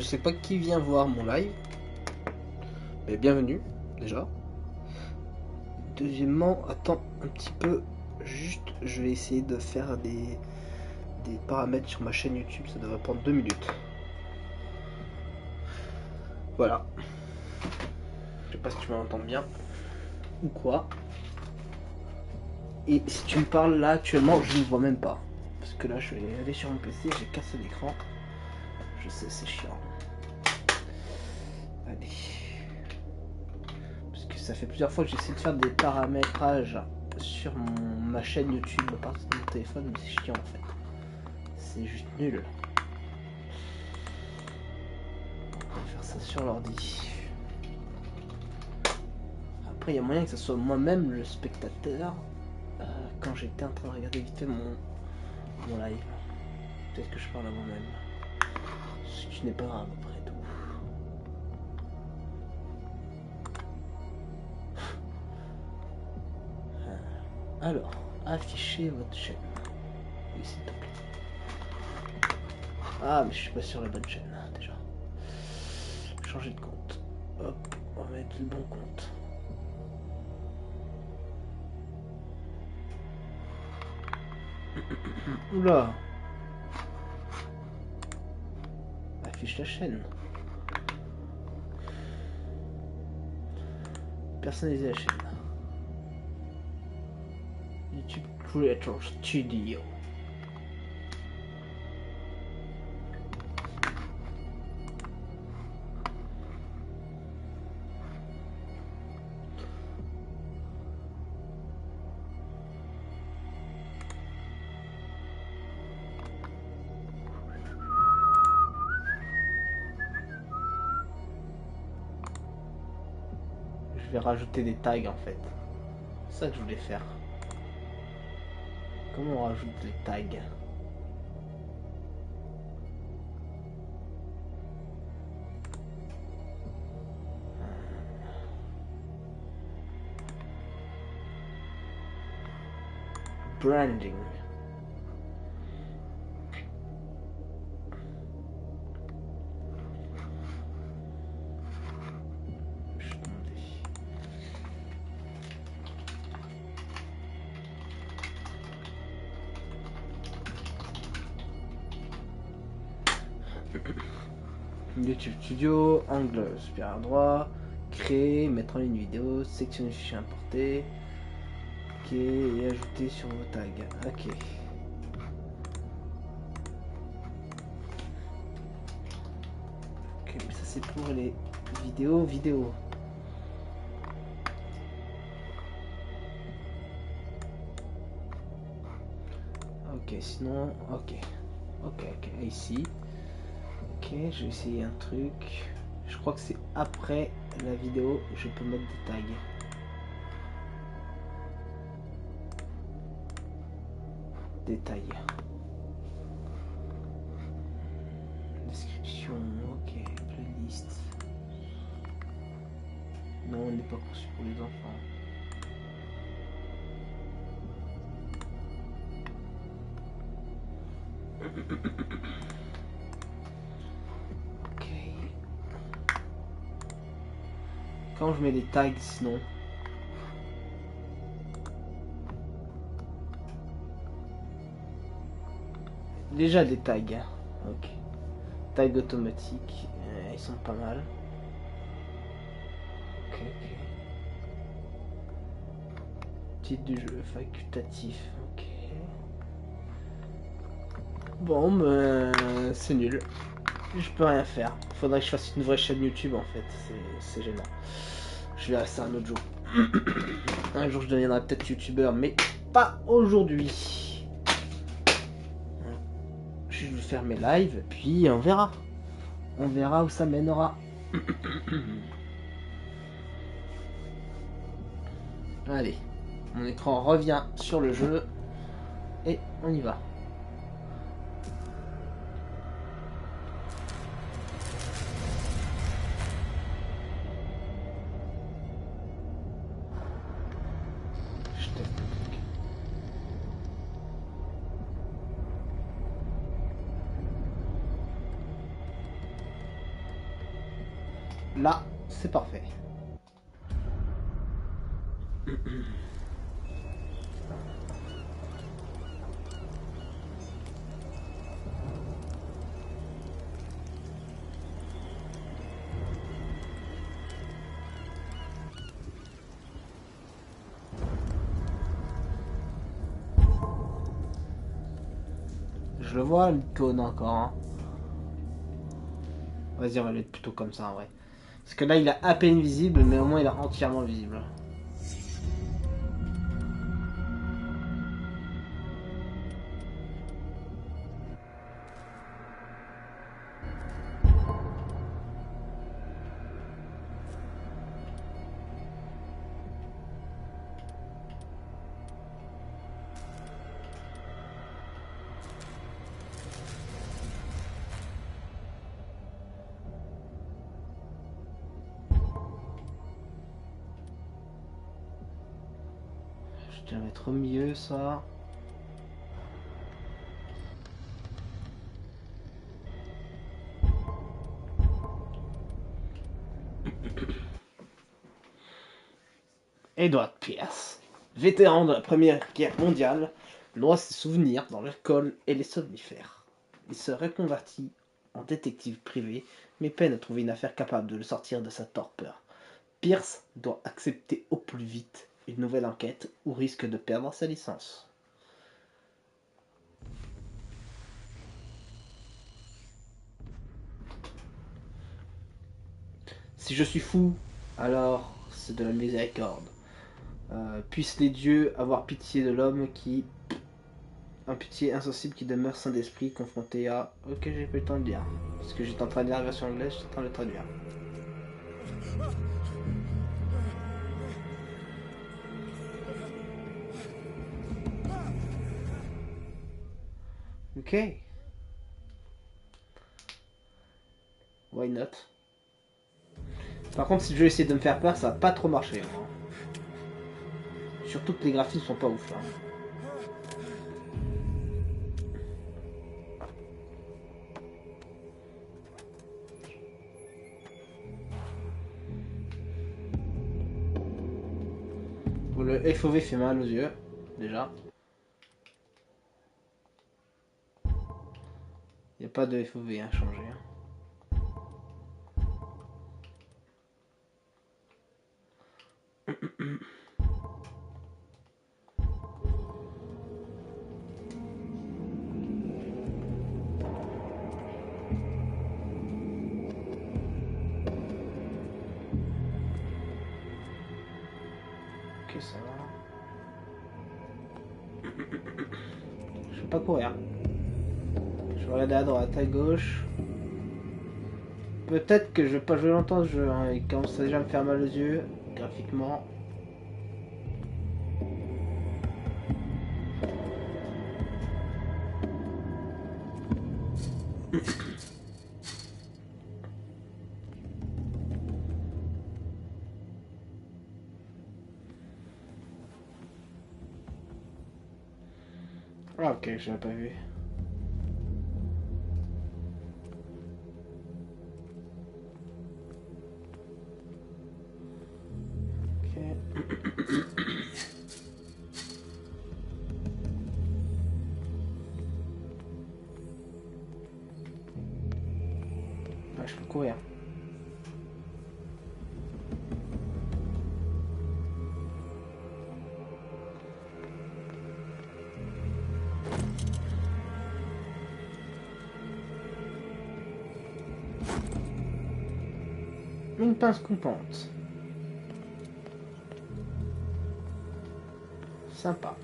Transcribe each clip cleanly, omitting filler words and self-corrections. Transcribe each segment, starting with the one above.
je sais pas qui vient voir mon live, mais bienvenue déjà. Deuxièmement, attends un petit peu, juste je vais essayer de faire des paramètres sur ma chaîne YouTube, ça devrait prendre 2 minutes. Voilà. Je sais pas si tu m'entends bien ou quoi. Et si tu me parles là actuellement, je ne vois même pas. Parce que là je vais aller sur mon PC, j'ai cassé l'écran. Je sais, c'est chiant. Allez. Parce que ça fait plusieurs fois que j'essaie de faire des paramétrages sur ma chaîne YouTube à partir de mon téléphone, mais c'est chiant en fait. C'est juste nul. On va faire ça sur l'ordi. Après, il y a moyen que ce soit moi-même le spectateur quand j'étais en train de regarder vite fait mon live. Peut-être que je parle à moi-même. Ce qui n'est pas grave après tout. Alors, affichez votre chaîne. Oui, s'il te plaît. Ah, mais je suis pas sur la bonne chaîne déjà. Changer de compte. Hop, on va mettre le bon compte. Oula. Affiche la chaîne. Personnaliser la chaîne. YouTube Creator Studio. Je vais rajouter des tags en fait. C'est ça que je voulais faire. Comment on rajoute les tags? Branding. YouTube Studio, angle supérieur droit, créer, mettre en ligne vidéo, sélectionner le fichier importé, ok, et ajouter sur vos tags. Ok. Ok, mais ça c'est pour les vidéos. Ok, sinon, ok, ici. Ok, je vais essayer un truc. Je crois que c'est après la vidéo, je peux mettre des tags. Détail. Description, ok, playlist. Non, on n'est pas conçu pour les enfants. Ok. Quand je mets des tags sinon. Déjà des tags. Ok. Tags automatiques. Ils sont pas mal. Ok. Titre du jeu facultatif. Ok. Bon, ben c'est nul. Je peux rien faire. Faudrait que je fasse une vraie chaîne YouTube en fait. C'est gênant. Je verrai ça un autre jour. Un jour je deviendrai peut-être youtubeur, mais pas aujourd'hui. Je vais faire mes lives, puis on verra. On verra où ça mènera. Allez, mon écran revient sur le jeu et on y va. Là, c'est parfait. Je le vois, l'icône encore. Hein. Vas-y, on va le mettre plutôt comme ça en vrai. Parce que là, il est à peine visible, mais au moins, il est entièrement visible. Je vais mettre au milieu, ça. Edward Pierce, vétéran de la Première Guerre mondiale, noie ses souvenirs dans l'alcool et les somnifères. Il se reconvertit en détective privé, mais peine à trouver une affaire capable de le sortir de sa torpeur. Pierce doit accepter au plus vite une nouvelle enquête ou risque de perdre sa licence. Si je suis fou, alors c'est de la miséricorde. Puissent les dieux avoir pitié de l'homme qui... Un pitié insensible qui demeure sain d'esprit, confronté à... Ok, j'ai pas eu le temps de lire. Parce que j'étais en train de lire la version anglaise, j'étais en train de le traduire. Ok. Why not? Par contre, si je vais essayer de me faire peur, ça va pas trop marcher. Hein. Surtout que les graphismes sont pas ouf. Hein. Bon, le FOV fait mal aux yeux, déjà. Il n'y a pas de FOV à changer. Hein. Ok, ça va. Je vais pas courir. Je vais regarder à droite, à gauche. Peut-être que je vais pas jouer longtemps ce jeu. Hein. Il commence déjà à me faire mal aux yeux, graphiquement. Ah ok, je l'avais pas vu. Ok. Ah, je peux courir. Une pince coupante. Sympa.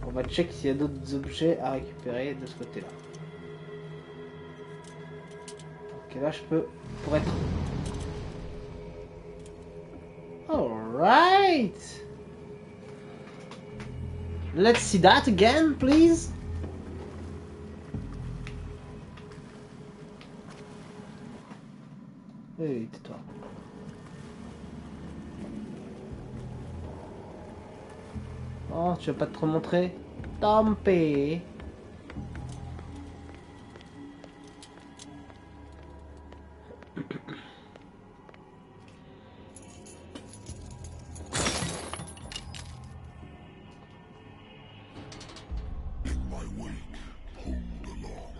On va check s'il y a d'autres objets à récupérer de ce côté-là. Ok, là je peux... Pour être... Alright! Let's see that again, please! Oui, tais-toi. Oh, tu vas pas te montrer? Tant pis. my wake, pulled along.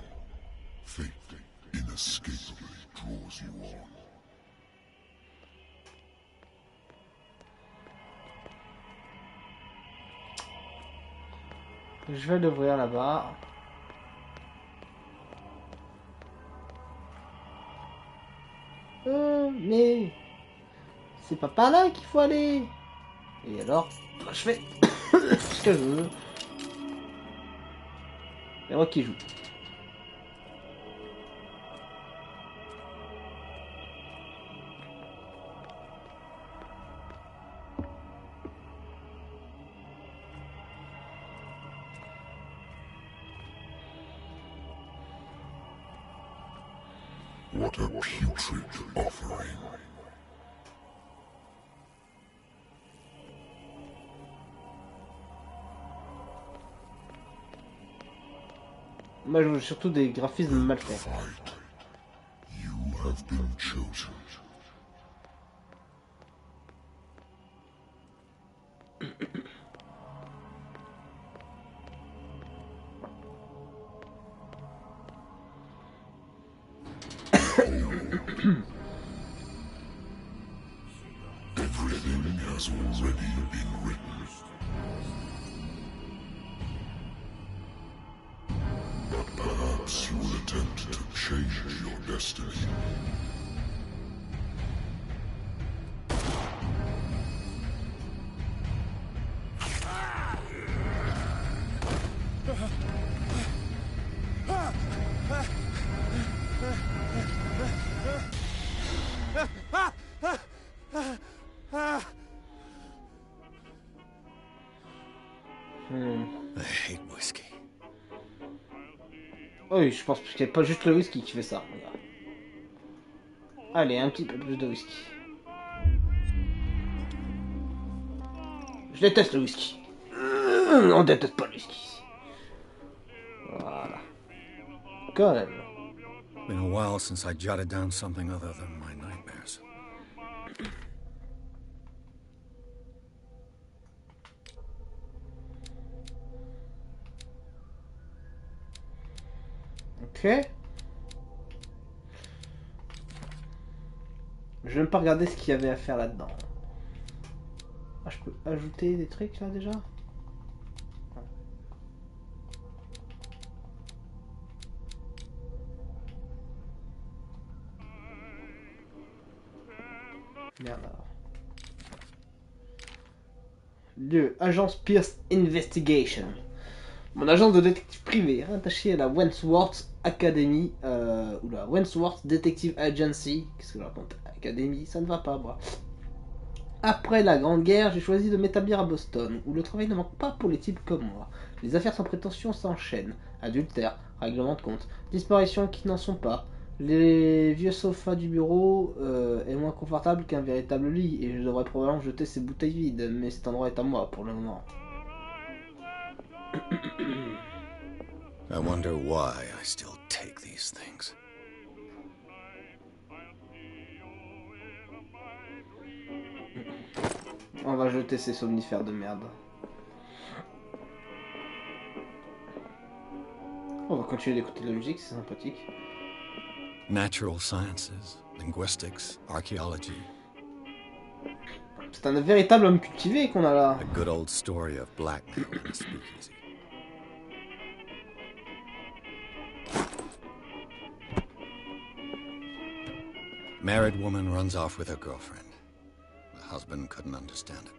Fate inescapably draws you on. Je vais l'ouvrir là-bas. Mais c'est pas par là qu'il faut aller. Et alors, moi je fais ce que je veux. C'est moi qui joue. What a putrid offering. Moi je veux surtout des graphismes mal faits. Fight. You have been chosen. Everything has already been written. But perhaps you will attempt to change your destiny. I hate whiskey. Oui, je pense qu'il n'y a pas juste le whisky qui fait ça. Regarde. Allez, un petit peu plus de whisky. Je déteste le whisky. On déteste pas le whisky. Voilà. Quand même. Been a while since I jotted down something other than my nightmares. Ok. Je vais même pas regarder ce qu'il y avait à faire là-dedans. Ah, je peux ajouter des trucs là déjà? Merde alors. Lieu, agence Pierce Investigation. Mon agence de détective privé rattachée à la Wentworth Academy, ou la Wentworth Detective Agency. Qu'est-ce que je raconte? Academy, ça ne va pas, moi. Après la Grande Guerre, j'ai choisi de m'établir à Boston, où le travail ne manque pas pour les types comme moi. Les affaires sans prétention s'enchaînent. Adultère, règlement de compte, disparitions qui n'en sont pas. Les vieux sofas du bureau est moins confortable qu'un véritable lit, et je devrais probablement jeter ces bouteilles vides, mais cet endroit est à moi pour le moment. I wonder why I still take these things. On va jeter ces somnifères de merde. On va continuer d'écouter de la musique, c'est sympathique. Natural sciences, linguistics, archaeology. C'est un véritable homme cultivé qu'on a là. A good old story of blackmail and speakeasy. Married woman runs off with her girlfriend. The husband couldn't understand it.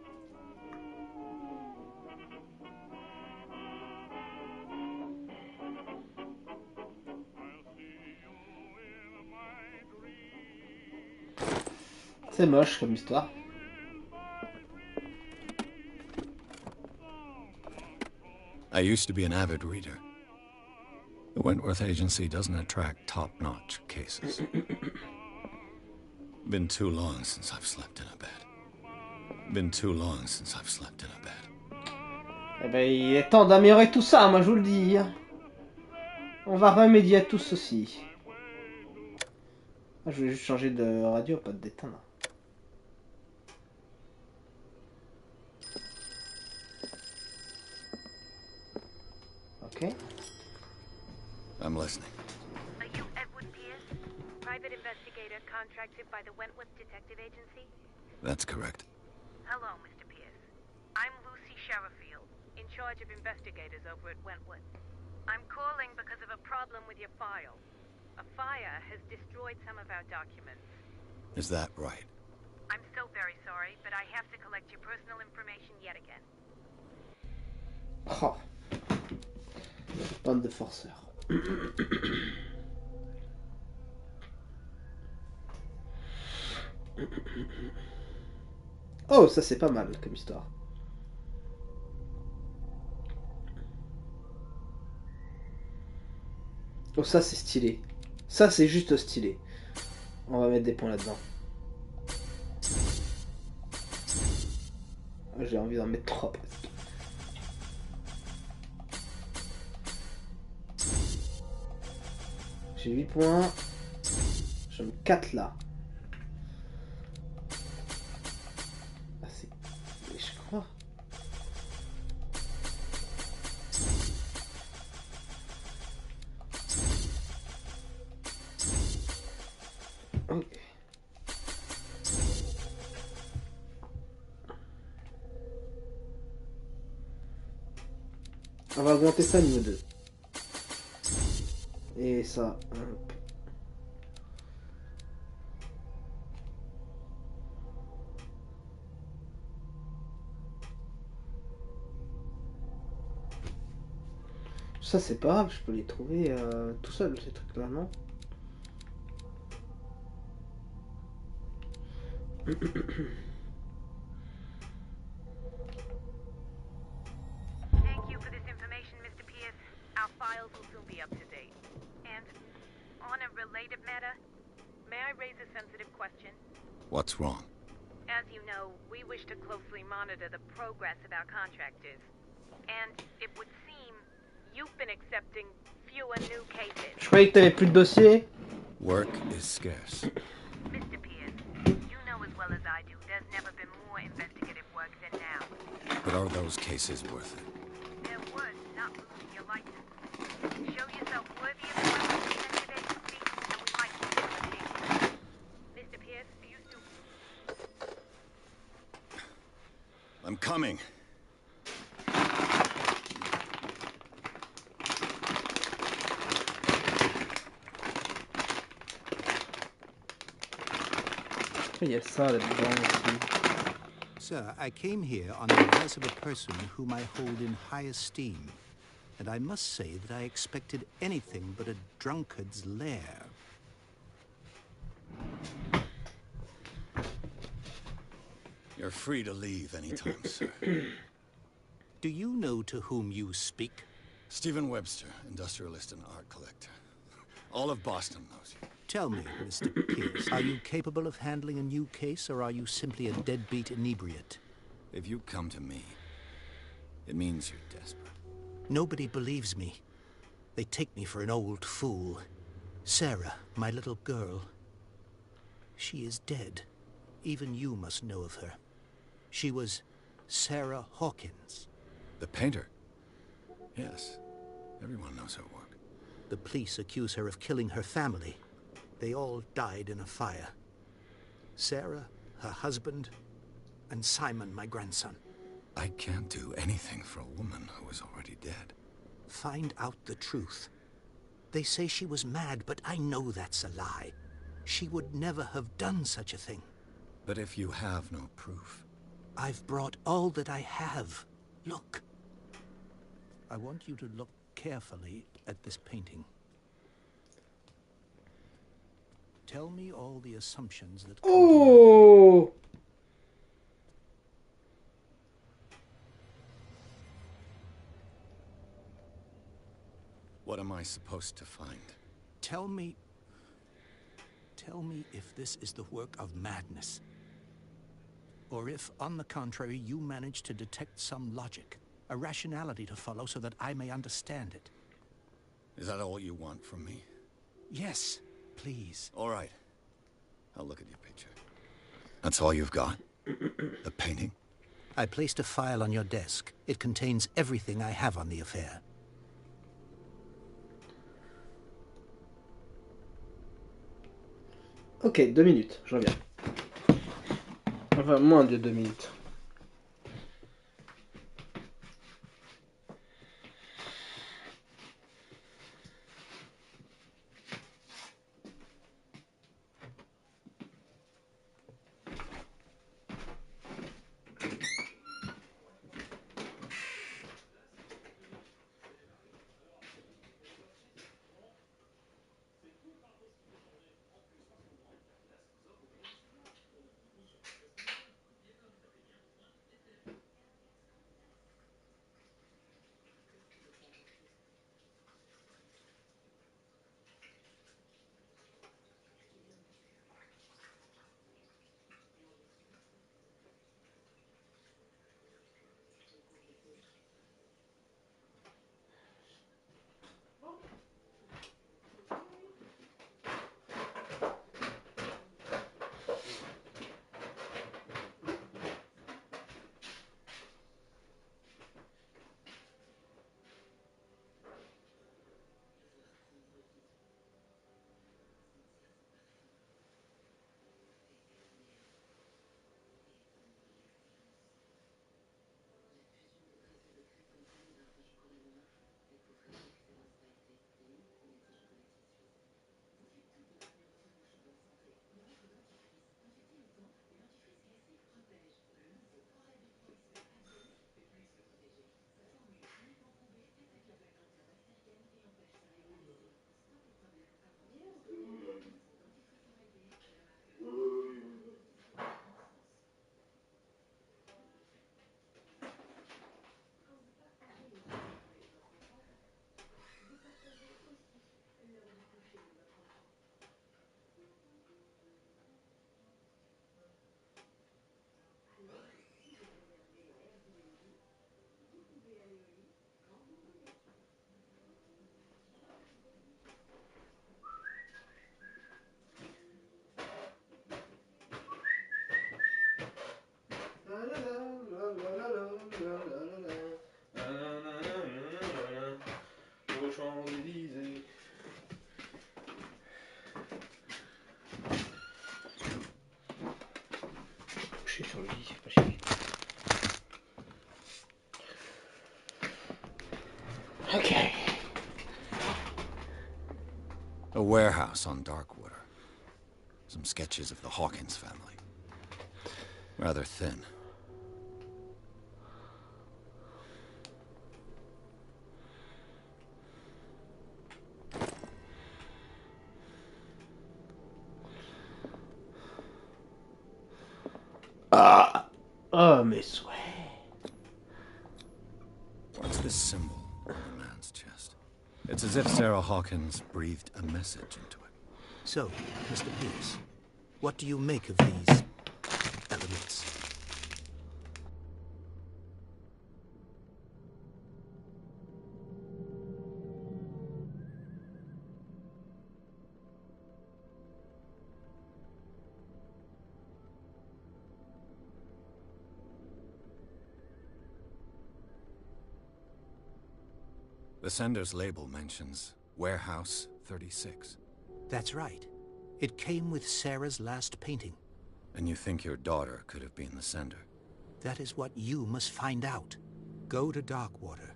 C'est moche comme histoire. I used to be an avid reader. The Wentworth Agency doesn't attract top-notch cases. Been too long since I've slept in a bed. Been too long since I've slept in a bed. Eh ben, il est temps d'améliorer tout ça, moi je vous le dis. On va remédier à tout ceci. Ah, je vais juste changer de radio, pas de d'éteindre. Ok. Ok. I'm listening. Are you Edward Pierce, private investigator contracted by the Wentworth Detective Agency? That's correct. Hello, Mr. Pierce. I'm Lucy Sherifield, in charge of investigators over at Wentworth. I'm calling because of a problem with your file. A fire has destroyed some of our documents. Is that right? I'm so very sorry, but I have to collect your personal information yet again. Oh. Bande de forceurs. Oh, ça c'est pas mal comme histoire. Oh, ça c'est stylé. Ça c'est juste stylé. On va mettre des points là-dedans. J'ai envie d'en mettre 3 presque. J'ai 8 points. J'en mets 4 là. Ah, c'est... Je crois. Ok. On va augmenter ça niveau 2. Et ça, hop. Ça c'est pas grave, je peux les trouver tout seul ces trucs là, non? Thank you for this information, Mr. Pierce. Our files will soon be up to date. And on a related matter, may I raise a sensitive question? What's wrong? As you know, we wish to closely monitor the progress of our contractors. And it would seem you've been accepting fewer new cases. Je croyais que t'avais plus de dossiers. Work is scarce. Mr. Pierce, you know as well as I do, there's never been more investigative work than now. But are those cases worth it? They're worth not losing your license. Show yourself worthy of the Wentworth Detective Agency, and we might keep you on the case. Mr. Pierce, are you still... I'm coming. Il y a ça là-dedans aussi. Sir, I came here on the advice of a person whom I hold in high esteem, and I must say that I expected anything but a drunkard's lair. You're free to leave anytime, sir. Do you know to whom you speak? Stephen Webster, industrialist and art collector. All of Boston knows you. Tell me, Mr. Pierce, are you capable of handling a new case, or are you simply a deadbeat inebriate? If you come to me, it means you're desperate. Nobody believes me. They take me for an old fool. Sarah, my little girl, she is dead. Even you must know of her. She was Sarah Hawkins. The painter? Yes. Everyone knows her work. The police accuse her of killing her family. They all died in a fire. Sarah, her husband, and Simon, my grandson. I can't do anything for a woman who is already dead. Find out the truth. They say she was mad, but I know that's a lie. She would never have done such a thing. But if you have no proof... I've brought all that I have. Look. I want you to look carefully at this painting. Tell me all the assumptions that come to mind. Oh! What am I supposed to find? Tell me if this is the work of madness. Or if, on the contrary, you manage to detect some logic, a rationality to follow so that I may understand it. Is that all you want from me? Yes, please. All right. I'll look at your picture. That's all you've got? A painting? I placed a file on your desk. It contains everything I have on the affair. Ok, 2 minutes, je reviens. Enfin, moins de 2 minutes. Aux Champs-Élysées. Je suis sur le lit, c'est pas chier. Okay. A warehouse on Darkwater. Some sketches of the Hawkins family. Rather thin. Ah! Oh, mes souhaits. What's this symbol on the man's chest? It's as if Sarah Hawkins breathed a message into it. So, Mr. Pierce, what do you make of these elements? The sender's label mentions Warehouse 36. That's right. It came with Sarah's last painting. And you think your daughter could have been the sender? That is what you must find out. Go to Darkwater.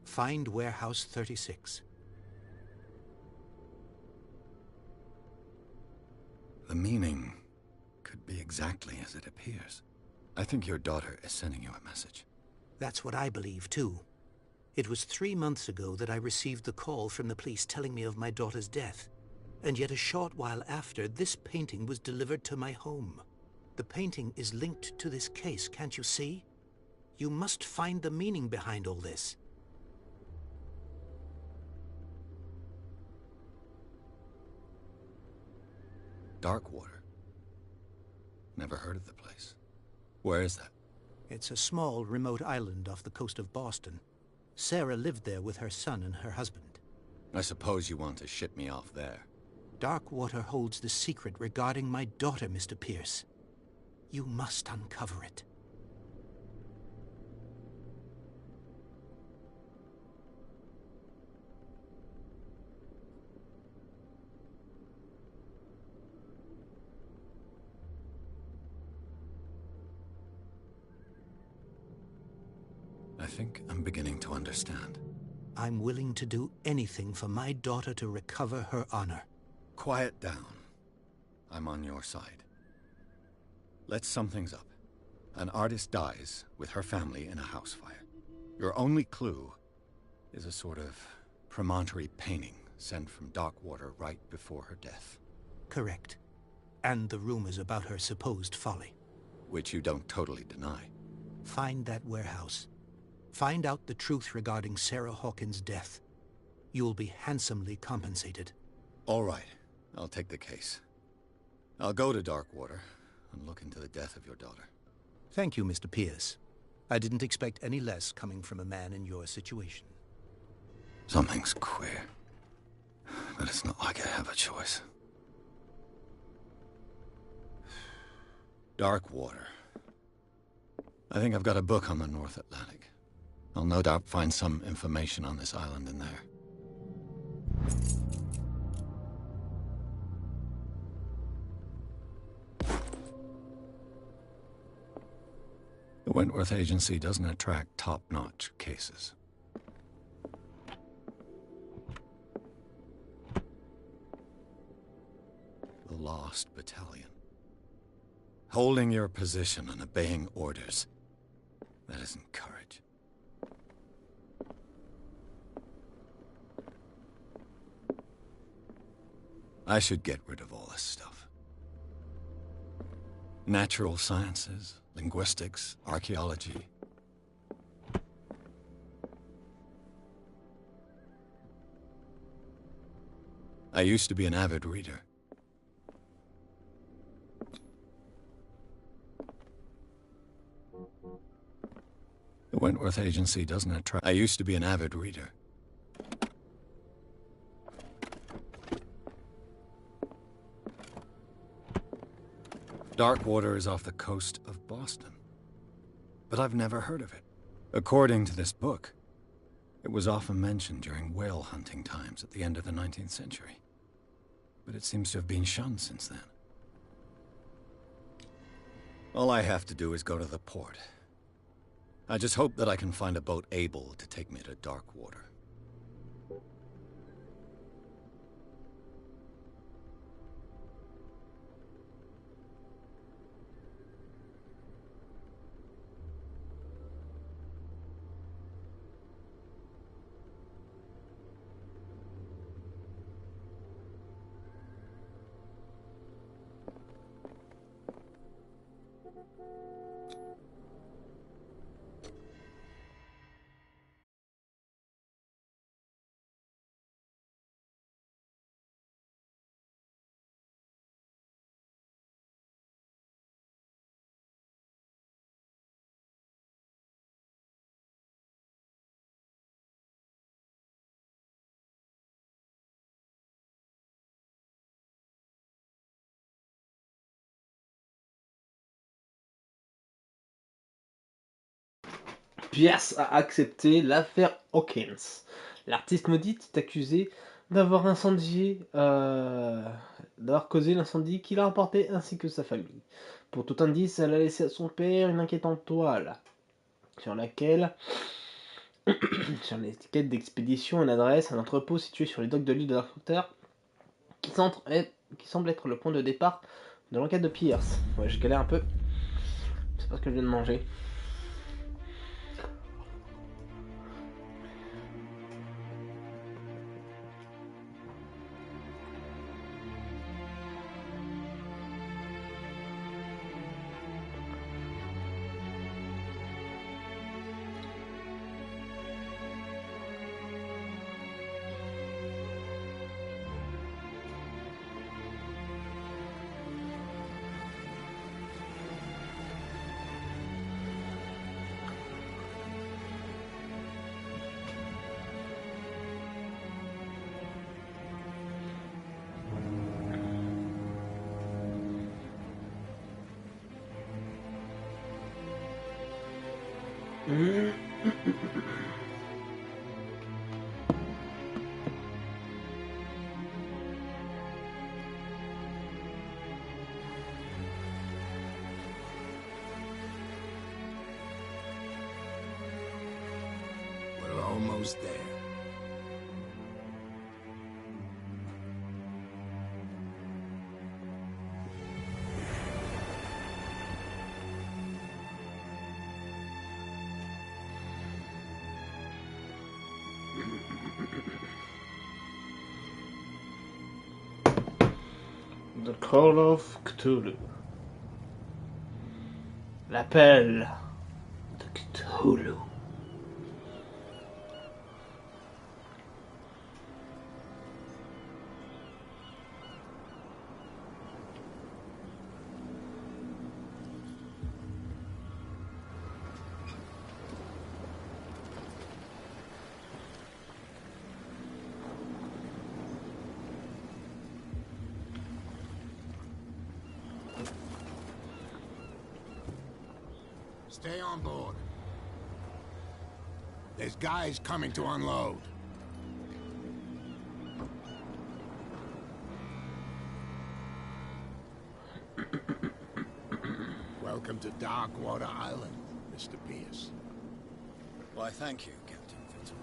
Find Warehouse 36. The meaning could be exactly as it appears. I think your daughter is sending you a message. That's what I believe, too. It was 3 months ago that I received the call from the police telling me of my daughter's death. And yet a short while after, this painting was delivered to my home. The painting is linked to this case, can't you see? You must find the meaning behind all this. Darkwater? Never heard of the place. Where is that? It's a small, remote island off the coast of Boston. Sarah lived there with her son and her husband. I suppose you want to ship me off there. Darkwater holds the secret regarding my daughter, Mr. Pierce. You must uncover it. think I'm beginning to understand. I'm willing to do anything for my daughter to recover her honor. Quiet down. I'm on your side. Let's sum things up. An artist dies with her family in a house fire. Your only clue is a sort of promontory painting sent from Darkwater right before her death. Correct. And the rumors about her supposed folly. Which you don't totally deny. Find that warehouse. Find out the truth regarding Sarah Hawkins' death. You'll be handsomely compensated. All right. I'll take the case. I'll go to Darkwater and look into the death of your daughter. Thank you, Mr. Pierce. I didn't expect any less coming from a man in your situation. Something's queer. But it's not like I have a choice. Darkwater. I think I've got a book on the North Atlantic. I'll no doubt find some information on this island in there. The Wentworth Agency doesn't attract top-notch cases. The Lost Battalion. Holding your position and obeying orders. That isn't courage. I should get rid of all this stuff. Natural sciences, linguistics, archaeology. I used to be an avid reader. The Wentworth Agency doesn't attract... I used to be an avid reader. Darkwater is off the coast of Boston. But I've never heard of it. According to this book, it was often mentioned during whale hunting times at the end of the 19th century. But it seems to have been shunned since then. All I have to do is go to the port. I just hope that I can find a boat able to take me to Darkwater. Pierce a accepté l'affaire Hawkins. L'artiste maudite est accusé d'avoir d'avoir causé l'incendie qui l'a emporté ainsi que sa famille. Pour tout indice, elle a laissé à son père une inquiétante toile sur laquelle, sur l'étiquette d'expédition, une adresse, un entrepôt situé sur les docks de l'île de Darkwater qui semble être le point de départ de l'enquête de Pierce. Ouais, je galère un peu. Je sais pas ce que je viens de manger. Who's there? The Call of Cthulhu. L'appel de Cthulhu. Stay on board. There's guys coming to unload. Welcome to Darkwater Island, Mr. Pierce. Why, thank you, Captain Fitzroy.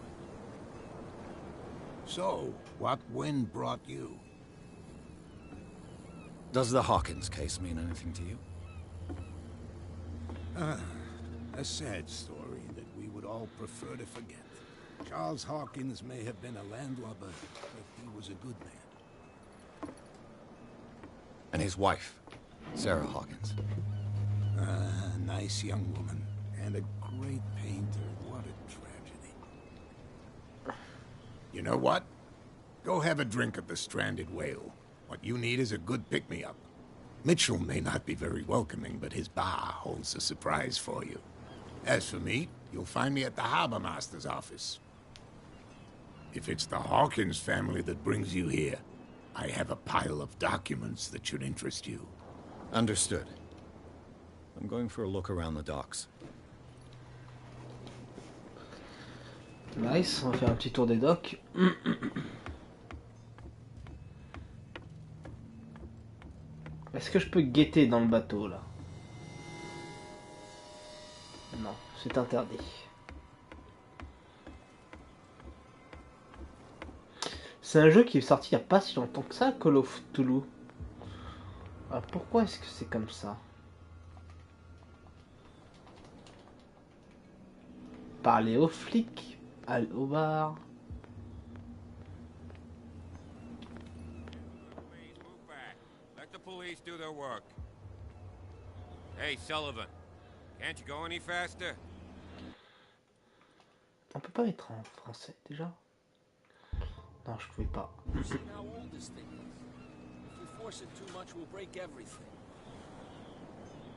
So, what wind brought you? Does the Hawkins case mean anything to you? A sad story that we would all prefer to forget. Charles Hawkins may have been a landlubber, but he was a good man. And his wife, Sarah Hawkins. A nice young woman, and a great painter. What a tragedy. You know what? Go have a drink at the Stranded Whale. What you need is a good pick-me-up. Mitchell may not be very welcoming, but his bar holds a surprise for you. As for me, you'll find me at the Harbor Master's office. If it's the Hawkins family that brings you here, I have a pile of documents that should interest you. Understood. I'm going for a look around the docks. Nice, on va faire un petit tour des docks. Est-ce que je peux guetter dans le bateau là? Non, c'est interdit. C'est un jeu qui est sorti il n'y a pas si longtemps que ça, Call of Cthulhu. Alors pourquoi est-ce que c'est comme ça? Parler aux flics, aller au bar. Let the police do their work. Hey, Sullivan, can't you go any faster? On peut pas mettre en français déjà? Non, je pouvais pas. You've seen how old this thing is. If we force it too much, we'll break everything.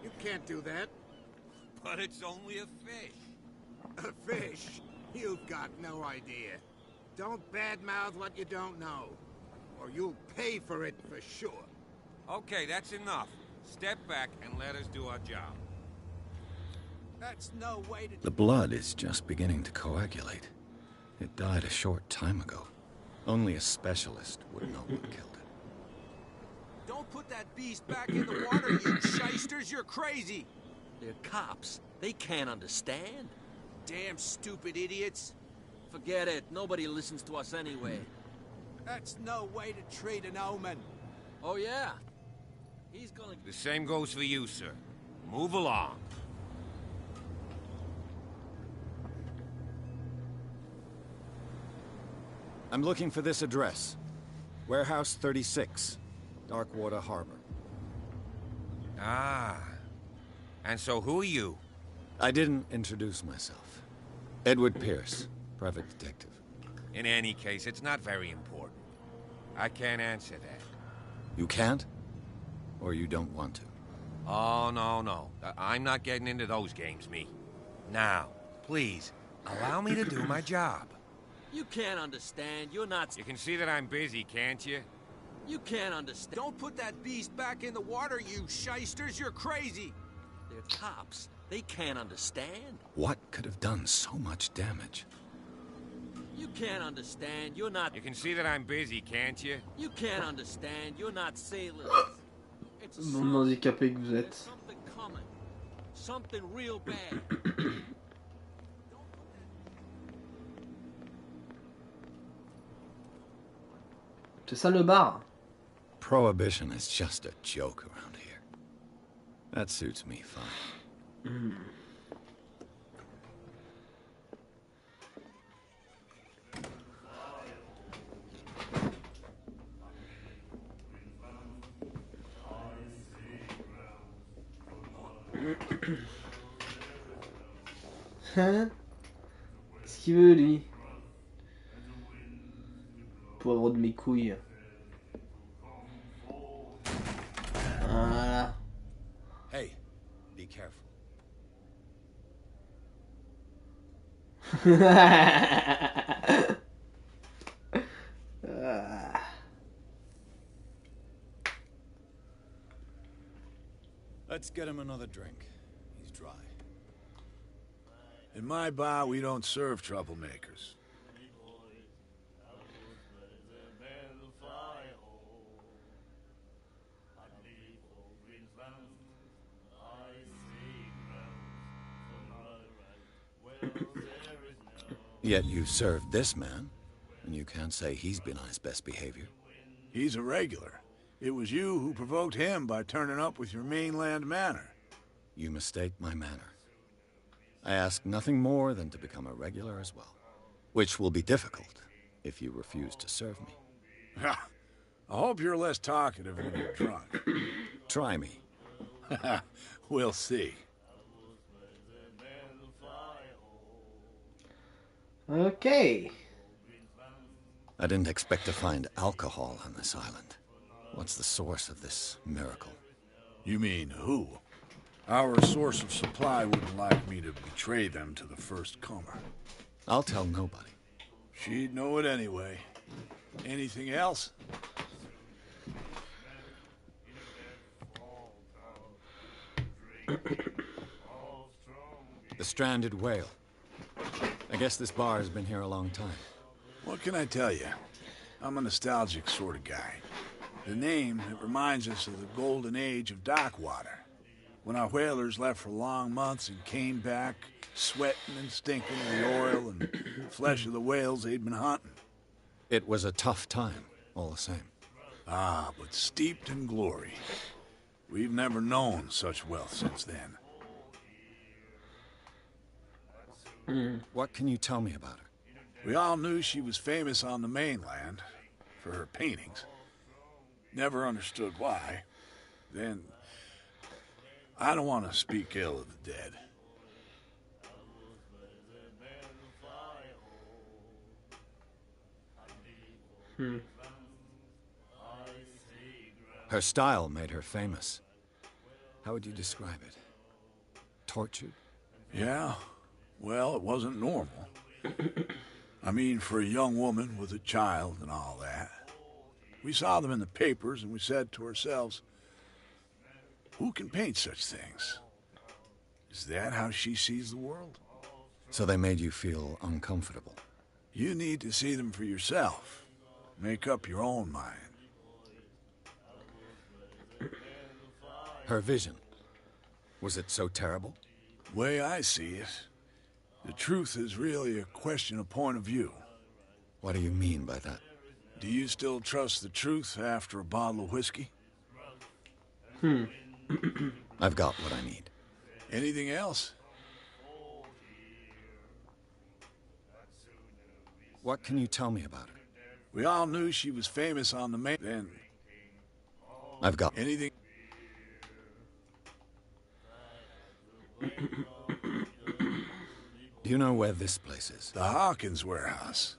You can't do that. But it's only a fish. A fish? You've got no idea. Don't badmouth what you don't know, or you'll pay for it for sure. Okay, that's enough. Step back and let us do our job. That's no way to... The blood is just beginning to coagulate. It died a short time ago. Only a specialist would know what killed it. Don't put that beast back in the water, you shysters! You're crazy! They're cops. They can't understand. Damn stupid idiots. Forget it. Nobody listens to us anyway. That's no way to treat an omen. Oh, yeah? He's gonna... The same goes for you, sir. Move along. I'm looking for this address. Warehouse 36, Darkwater Harbor. Ah. And so who are you? I didn't introduce myself. Edward Pierce, private detective. In any case, it's not very important. I can't answer that. You can't? Or you don't want to? Oh, no. I'm not getting into those games, me. Now, please, allow me to do my job. You can't understand. You're not... You can see that I'm busy, can't you? You can't understand. Don't put that beast back in the water, you shysters! You're crazy! They're cops. They can't understand. What could have done so much damage? You can't understand. You're not... You can see that I'm busy, can't you? You can't understand. You're not sailors. It's a Monde handicapé que vous There's êtes. something coming. Something real bad. C'est ça le bar. Prohibition is just a joke around here. That suits me fine. Hein? Qu'est-ce qu'il veut lui? Pauvre de mes couilles. Voilà. Hey, be careful. Ah. Let's get him another drink. He's dry. In my bar, we don't serve troublemakers. Yet you served this man, and you can't say he's been on his best behavior. He's a regular. It was you who provoked him by turning up with your mainland manner. You mistake my manner. I ask nothing more than to become a regular as well, which will be difficult if you refuse to serve me. I hope you're less talkative when you're drunk. Try me. We'll see. Okay. I didn't expect to find alcohol on this island. What's the source of this miracle? You mean who? Our source of supply wouldn't like me to betray them to the first comer. I'll tell nobody. She'd know it anyway. Anything else? The stranded whale. I guess this bar has been here a long time. What can I tell you? I'm a nostalgic sort of guy. The name, it reminds us of the golden age of dock water. When our whalers left for long months and came back, sweating and stinking of the oil and flesh of the whales they'd been hunting. It was a tough time, all the same. Ah, but steeped in glory. We've never known such wealth since then. What can you tell me about her? We all knew she was famous on the mainland for her paintings. Never understood why. Then, I don't want to speak ill of the dead. Her style made her famous. How would you describe it? Tortured? Yeah, well, it wasn't normal. I mean, for a young woman with a child and all that. We saw them in the papers and we said to ourselves, who can paint such things? Is that how she sees the world? So they made you feel uncomfortable. You need to see them for yourself. Make up your own mind. Her vision. Was it so terrible? Way I see it, the truth is really a question of point of view. What do you mean by that? Do you still trust the truth after a bottle of whiskey? I've got what I need. Anything else? What can you tell me about her? We all knew she was famous on the main... Then... I've got... Anything... Do you know where this place is? The Hawkins warehouse.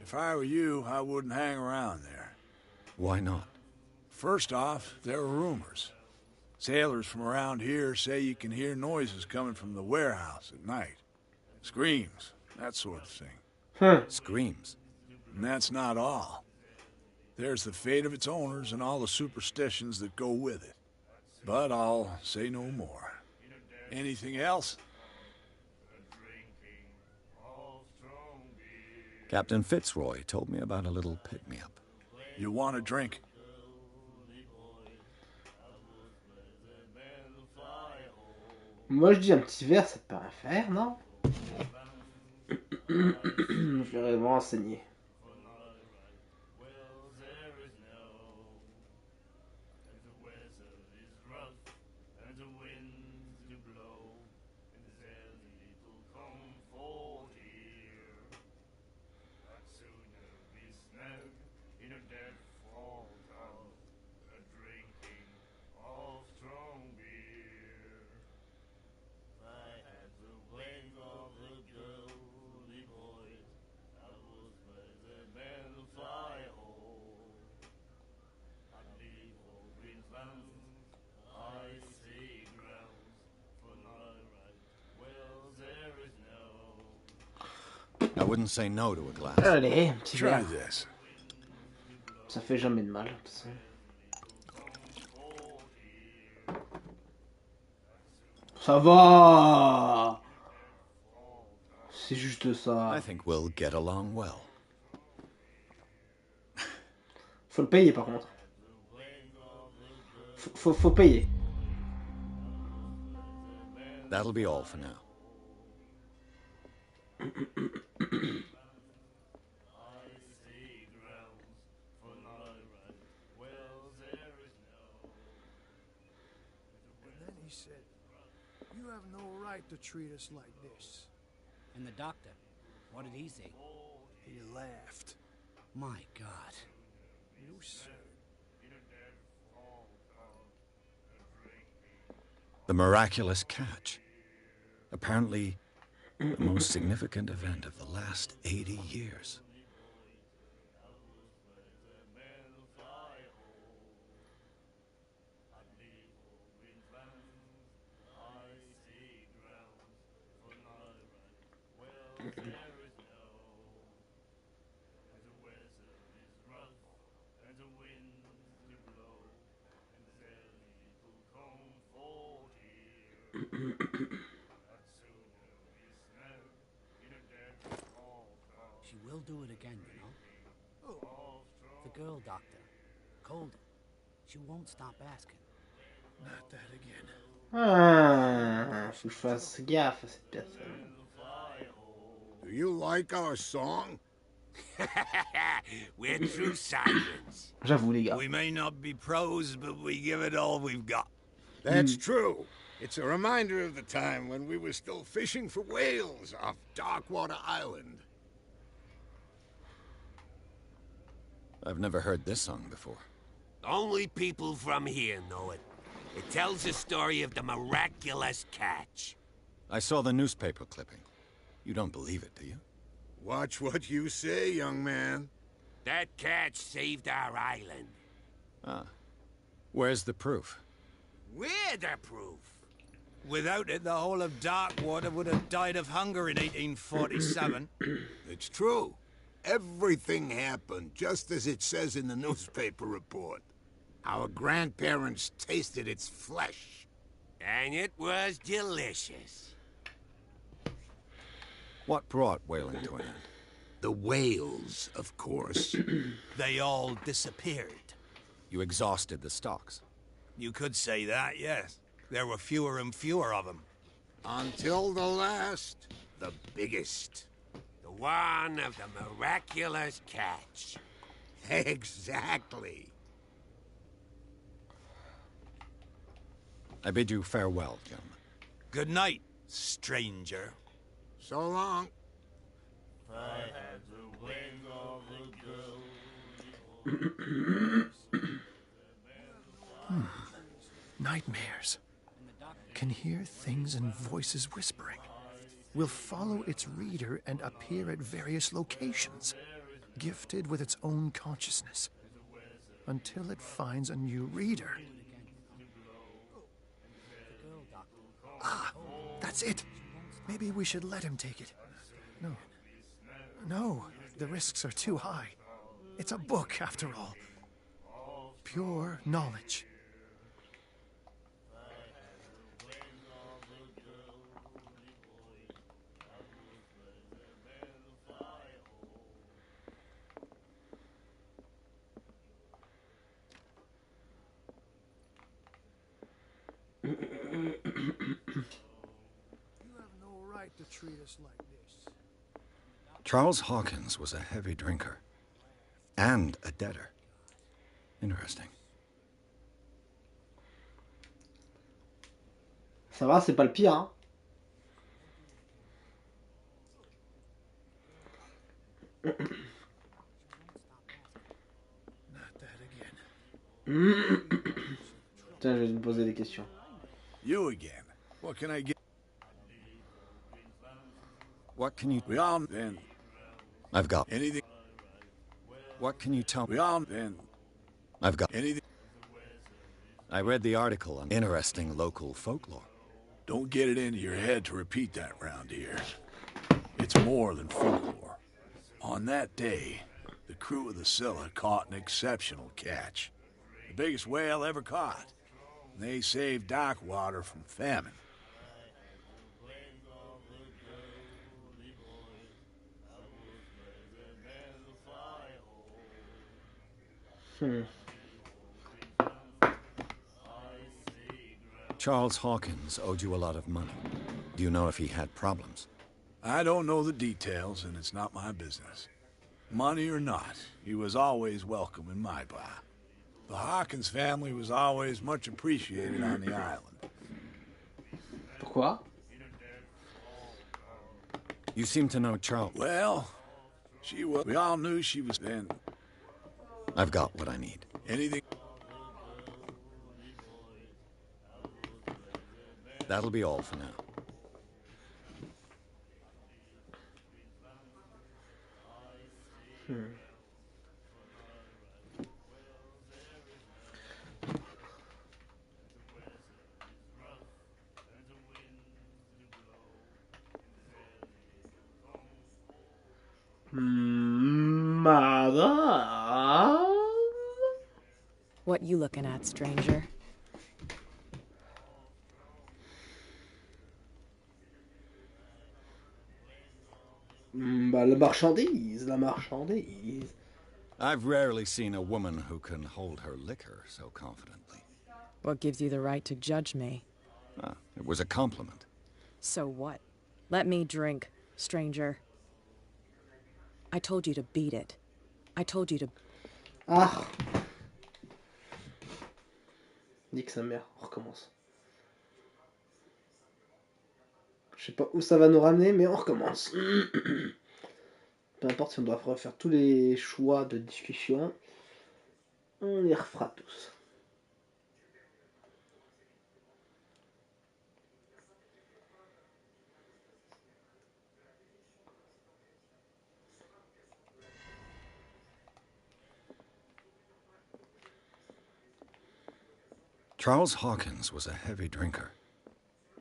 If I were you, I wouldn't hang around there. Why not? First off, there are rumors. Sailors from around here say you can hear noises coming from the warehouse at night. Screams, that sort of thing. Screams. And that's not all. There's the fate of its owners and all the superstitions that go with it. But I'll say no more. Anything else? Captain Fitzroy told me about a little pick-me-up. You want a drink? Moi je dis un petit verre, ça te paraît faire, non? Je vais me renseigner. I wouldn't say no to a glass. Allez, un petit Try verre. this. Ça fait jamais de mal, tout ça. Ça va. C'est juste ça. I think we'll get along well. Faut le payer par contre. Faut payer. That'll be all for now. Then he said, "You have no right to treat us like this." And the doctor, what did he say? He laughed. My God. You said it. The miraculous catch. Apparently, the most significant event of the last 80 years. She will do it again, you know. The girl doctor, Colden. She won't stop asking. Not that again. Ah, faut que je fasse gaffe à cette personne. Do you like our song? We're true sirens. J'avoue les gars. We may not be pros, but we give it all we've got. That's true. It's a reminder of the time when we were still fishing for whales off Darkwater Island. I've never heard this song before. Only people from here know it. It tells the story of the miraculous catch. I saw the newspaper clipping. You don't believe it, do you? Watch what you say, young man. That catch saved our island. Ah. Where's the proof? We're the proof. Without it, the whole of Darkwater would have died of hunger in 1847. It's true. Everything happened just as it says in the newspaper report. Our grandparents tasted its flesh. And it was delicious. What brought whaling to an end? The whales, of course. They all disappeared. You exhausted the stocks. You could say that, yes. There were fewer and fewer of them. Until the last, the biggest. The one of the miraculous catch. Exactly. I bid you farewell, gentlemen. Good night, stranger. So long. Nightmares. Can hear things and voices whispering. Will follow its reader and appear at various locations, gifted with its own consciousness, until it finds a new reader. Ah, that's it. Maybe we should let him take it. No, the risks are too high. It's a book, after all. Pure knowledge. To treat us like this. Charles Hawkins was a heavy drinker. And a debtor. Interesting. Ça va, c'est pas le pire, hein. Not that again. Tiens, je vais me poser des questions. You again. What can I get? What can you... We all then. I've got... Anything? What can you tell me? We all then. I've got... Anything? I read the article on interesting local folklore. Don't get it into your head to repeat that round here. It's more than folklore. On that day, the crew of the Scylla caught an exceptional catch. The biggest whale ever caught. They saved Darkwater from famine. Charles Hawkins owed you a lot of money. Do you know if he had problems? I don't know the details, and it's not my business. Money or not, he was always welcome in my bar. The Hawkins family was always much appreciated on the island. Pourquoi? You seem to know Charles. Well, we all knew she was then. I've got what I need. Anything? That'll be all for now. Madame? What you looking at, stranger? Bah, la marchandise, la marchandise. I've rarely seen a woman who can hold her liquor so confidently. What gives you the right to judge me? Ah, it was a compliment. So what? Let me drink, stranger. I told you to beat it. I told you to... Ah! Nique sa mère, on recommence. Je sais pas où ça va nous ramener, mais on recommence. Peu importe si on doit refaire tous les choix de discussion, on les refera tous. Charles Hawkins was a heavy drinker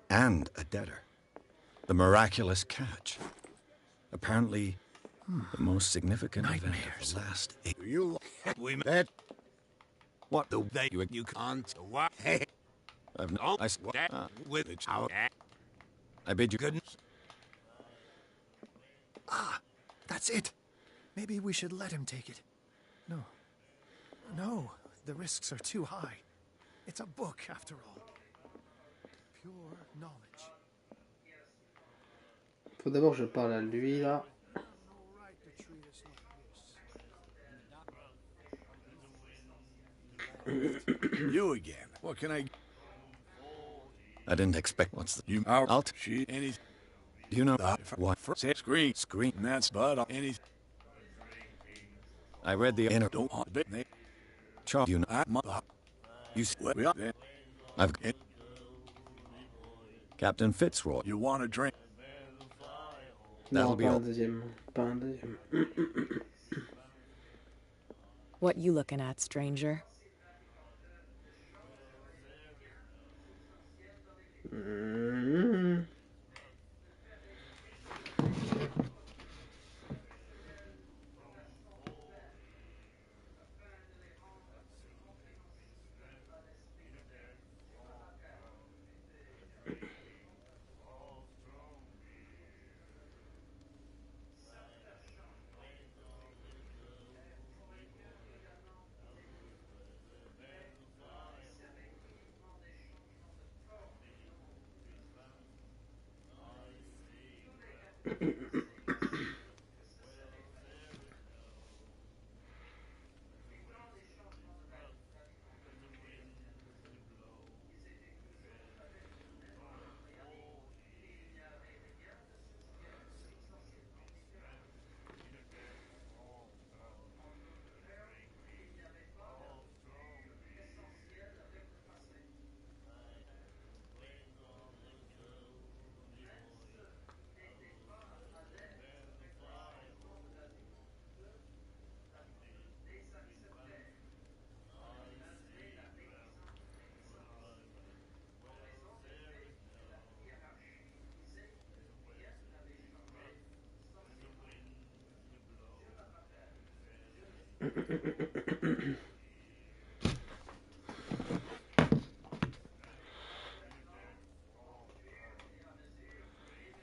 and a debtor. The miraculous catch. Apparently, the most significant event of the last 8. You we met. What the You can't. What? Hey. I've no. I With the child. I bid you good. Ah, that's it. Maybe we should let him take it. No. No, the risks are too high. It's a book, after all. Pure knowledge. Faut d'abord que je parle à lui là. You again. What can I... I didn't expect. What's the... You Alt. She any... Do you know what? Say screen. Screen. And that's but any... I read the inner. Don't want bit. Charles, you know. You We are there. I've Captain Fitzroy. You want a drink? That'll Non, be pas all. un deuxième. Pas un deuxième. What you looking at, stranger?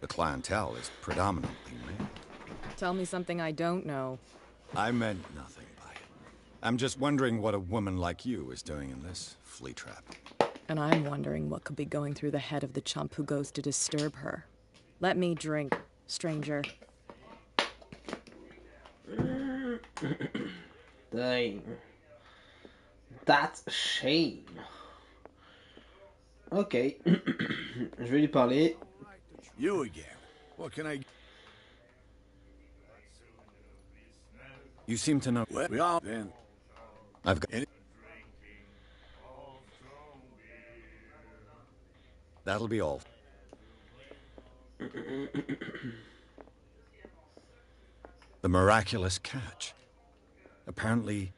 The clientele is predominantly male. Tell me something I don't know. I meant nothing by it. I'm just wondering what a woman like you is doing in this flea trap. And I'm wondering what could be going through the head of the chump who goes to disturb her. Let me drink, stranger. Dang. That's a shame. Ok. Je vais lui parler. You again. What can I... You seem to know... Well, we all been... I've got... That'll be all. The miraculous catch. Apparently,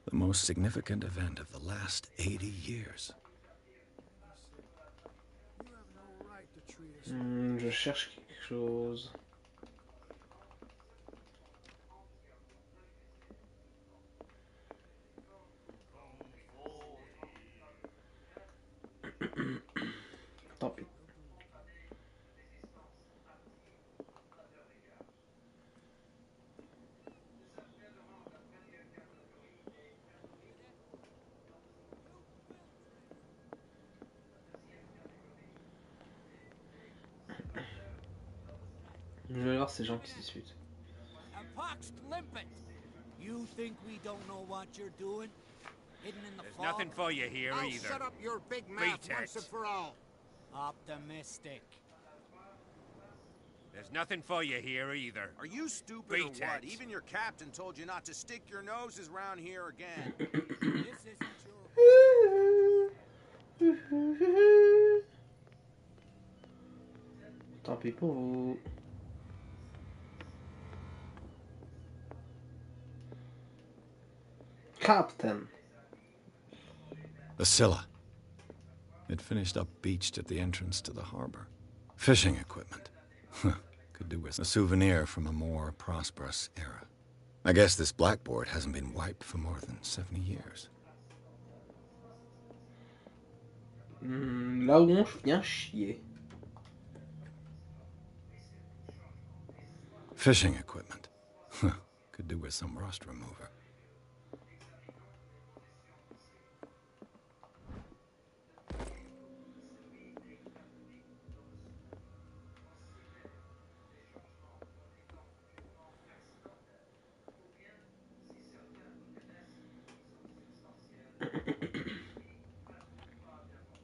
the most significant event of the last 80 years. Je cherche quelque chose. Tant pis. Je vais voir ces gens qui se disputent. You think we don't know what you're doing? Hidden in the There's fog? nothing for you here I'll either. shut up your big mouth once Pretext. and for all. Optimistic. There's nothing for you here either. Are you stupid or what? Pretext. Even your captain told you not to stick your noses around here again. This isn't your... Tant pis pour vous. Captain. The Scylla. It finished up beached at the entrance to the harbor. Fishing equipment. Could do with a souvenir from a more prosperous era. I guess this blackboard hasn't been wiped for more than 70 years. Là où on vient chier. Fishing equipment. Could do with some rust remover.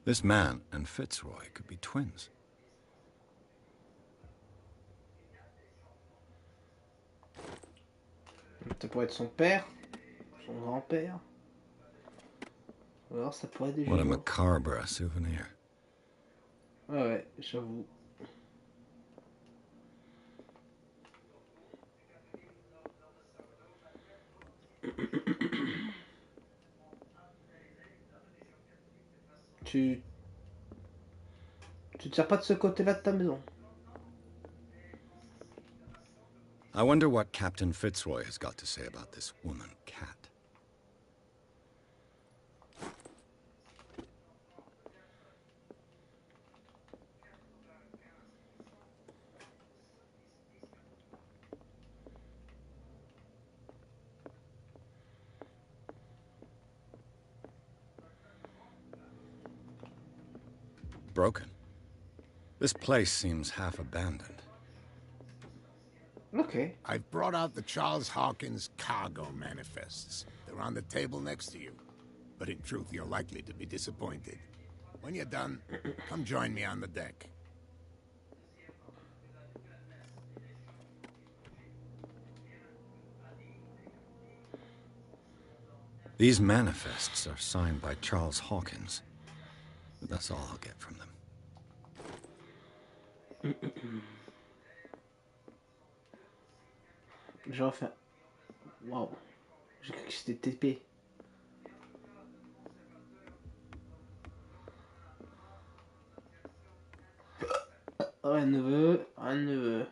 This man and Fitzroy could be twins. Ça pourrait être son père, son grand-père. Ou alors ça pourrait être des What a jumeaux. macabre souvenir. Ouais, j'avoue. Tu te sers pas de ce côté-là de ta maison. I wonder what Captain Fitzroy has got to say about this woman cat. Broken. This place seems half abandoned. Okay. I've brought out the Charles Hawkins cargo manifests. They're on the table next to you. But in truth, you're likely to be disappointed. When you're done, come join me on the deck. These manifests are signed by Charles Hawkins. But that's all I'll get from them. Je vais refaire. Waouh. J'ai cru que c'était TP. Rien ne veut, rien ne veut.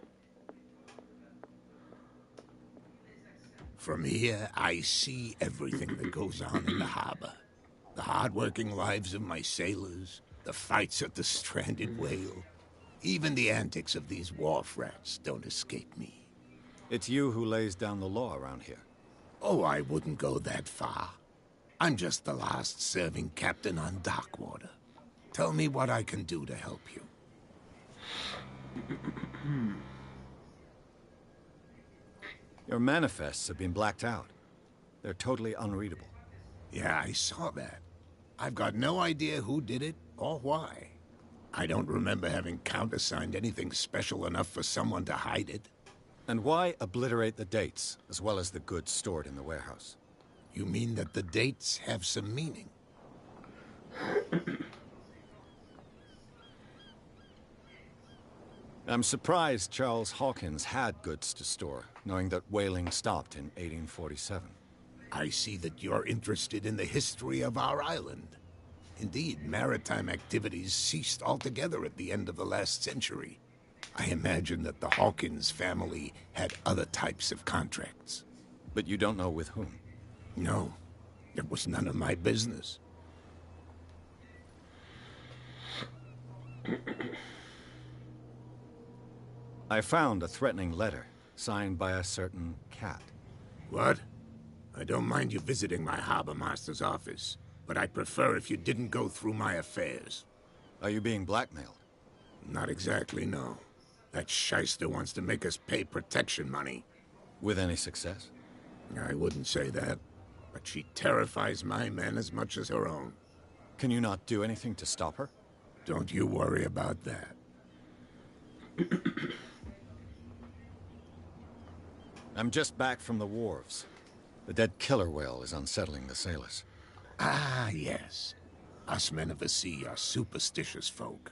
From here, I see everything that goes on in the harbor. The hard-working lives of my sailors, the fights at the stranded whale. Even the antics of these wharf rats don't escape me. It's you who lays down the law around here. Oh, I wouldn't go that far. I'm just the last serving captain on Darkwater. Tell me what I can do to help you. Your manifests have been blacked out. They're totally unreadable. Yeah, I saw that. I've got no idea who did it or why. I don't remember having countersigned anything special enough for someone to hide it. And why obliterate the dates, as well as the goods stored in the warehouse? You mean that the dates have some meaning? I'm surprised Charles Hawkins had goods to store, knowing that whaling stopped in 1847. I see that you're interested in the history of our island. Indeed, maritime activities ceased altogether at the end of the last century. I imagine that the Hawkins family had other types of contracts. But you don't know with whom? No, it was none of my business. I found a threatening letter, signed by a certain cat. What? I don't mind you visiting my harbor master's office, but I'd prefer if you didn't go through my affairs. Are you being blackmailed? Not exactly, no. That shyster wants to make us pay protection money. With any success? I wouldn't say that, but she terrifies my men as much as her own. Can you not do anything to stop her? Don't you worry about that. I'm just back from the wharves. The dead killer whale is unsettling the sailors. Ah, yes. Us men of the sea are superstitious folk.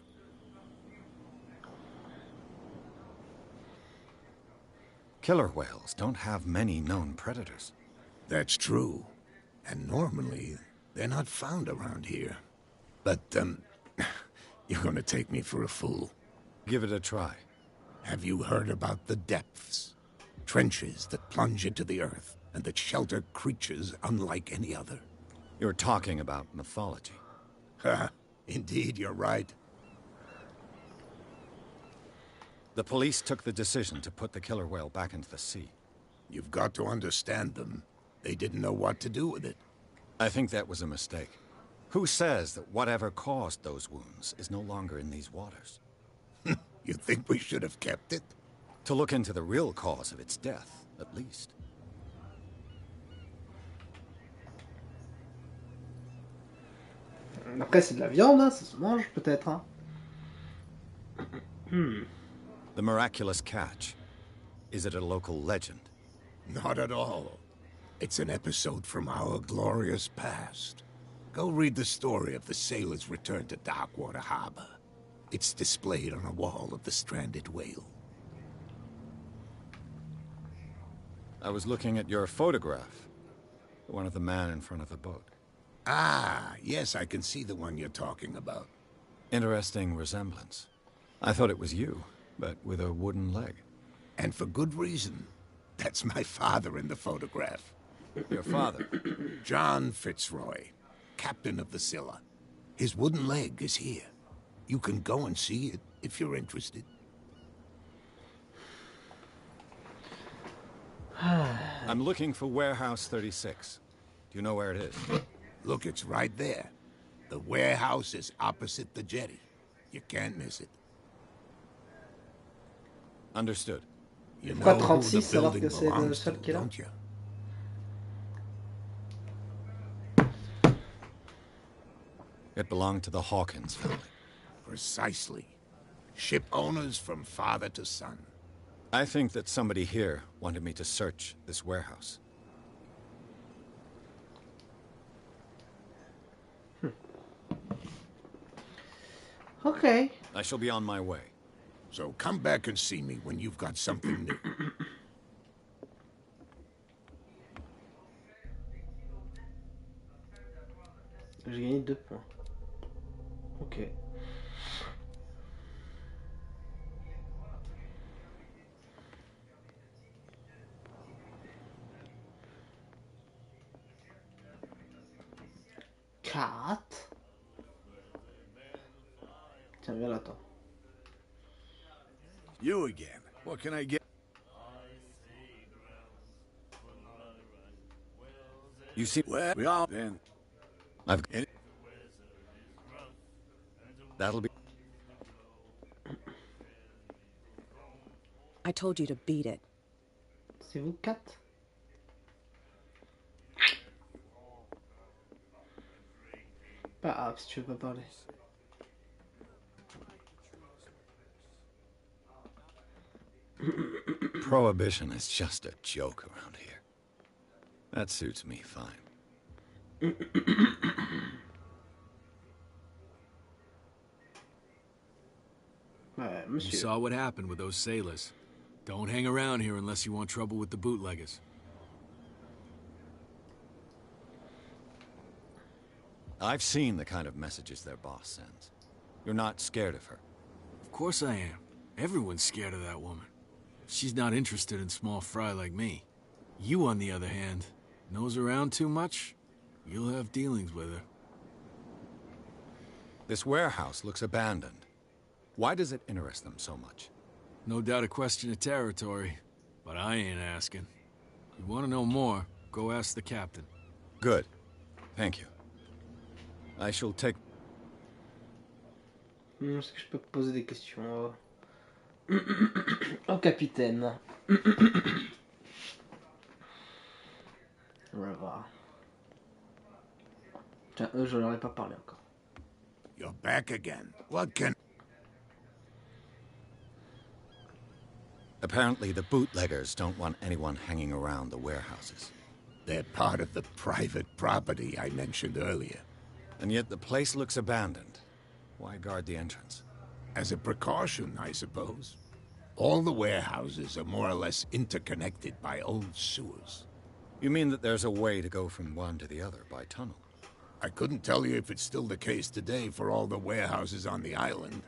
Killer whales don't have many known predators. That's true. And normally, they're not found around here. But, you're gonna take me for a fool. Give it a try. Have you heard about the depths? Trenches that plunge into the earth, and that shelter creatures unlike any other. You're talking about mythology. Ha! Indeed, you're right. The police took the decision to put the killer whale back into the sea. You've got to understand them. They didn't know what to do with it. I think that was a mistake. Who says that whatever caused those wounds is no longer in these waters? You think we should have kept it? To look into the real cause of its death, at least. Après, c'est de la viande, hein, ça se mange peut-être. Hein. The miraculous catch. Is it a local legend? Not at all. It's an episode from our glorious past. Go read the story of the sailors' return to Darkwater Harbor. It's displayed on a wall of the stranded whale. I was looking at your photograph. The one of the man in front of the boat. Ah, yes, I can see the one you're talking about. Interesting resemblance. I thought it was you, but with a wooden leg. And for good reason. That's my father in the photograph. Your father? John Fitzroy, captain of the Scylla. His wooden leg is here. You can go and see it if you're interested. I'm looking for Warehouse 36. Do you know where it is? Look, it's right there. The warehouse is opposite the jetty. You can't miss it. Understood. You Pourquoi know who the 36 alors building que c'est le belongs seul to, qui est là? don't you? It belonged to the Hawkins family. Precisely. Ship owners from father to son. I think that somebody here wanted me to search this warehouse. Okay. I shall be on my way. So come back and see me when you've got something new. J'ai gagné 2 points. Ok. 4. Tiens, viens là, toi. You again. What can I get? You see, Well, we all then. I've that'll be. I told you to beat it. C'est vous 4. Pas grave si tu veux pas parler. Prohibition is just a joke around here. That suits me fine. Ouais, You monsieur. saw what happened with those sailors. Don't hang around here unless you want trouble with the bootleggers. I've seen the kind of messages their boss sends. You're not scared of her. Of course I am. Everyone's scared of that woman. She's not interested in small fry like me. You, on the other hand, nose around too much, you'll have dealings with her. This warehouse looks abandoned. Why does it interest them so much? No doubt a question of territory, but I ain't asking. If you want to know more, go ask the captain. Good. Thank you. I shall take... Est-ce que je peux poser des questions au capitaine? On va voir. Tiens, eux, je leur ai pas parlé encore. You're back again. What can... Apparently the bootleggers don't want anyone hanging around the warehouses. They're part of the private property I mentioned earlier. And yet the place looks abandoned. Why guard the entrance? As a precaution, I suppose. All the warehouses are more or less interconnected by old sewers. You mean that there's a way to go from one to the other by tunnel? I couldn't tell you if it's still the case today for all the warehouses on the island,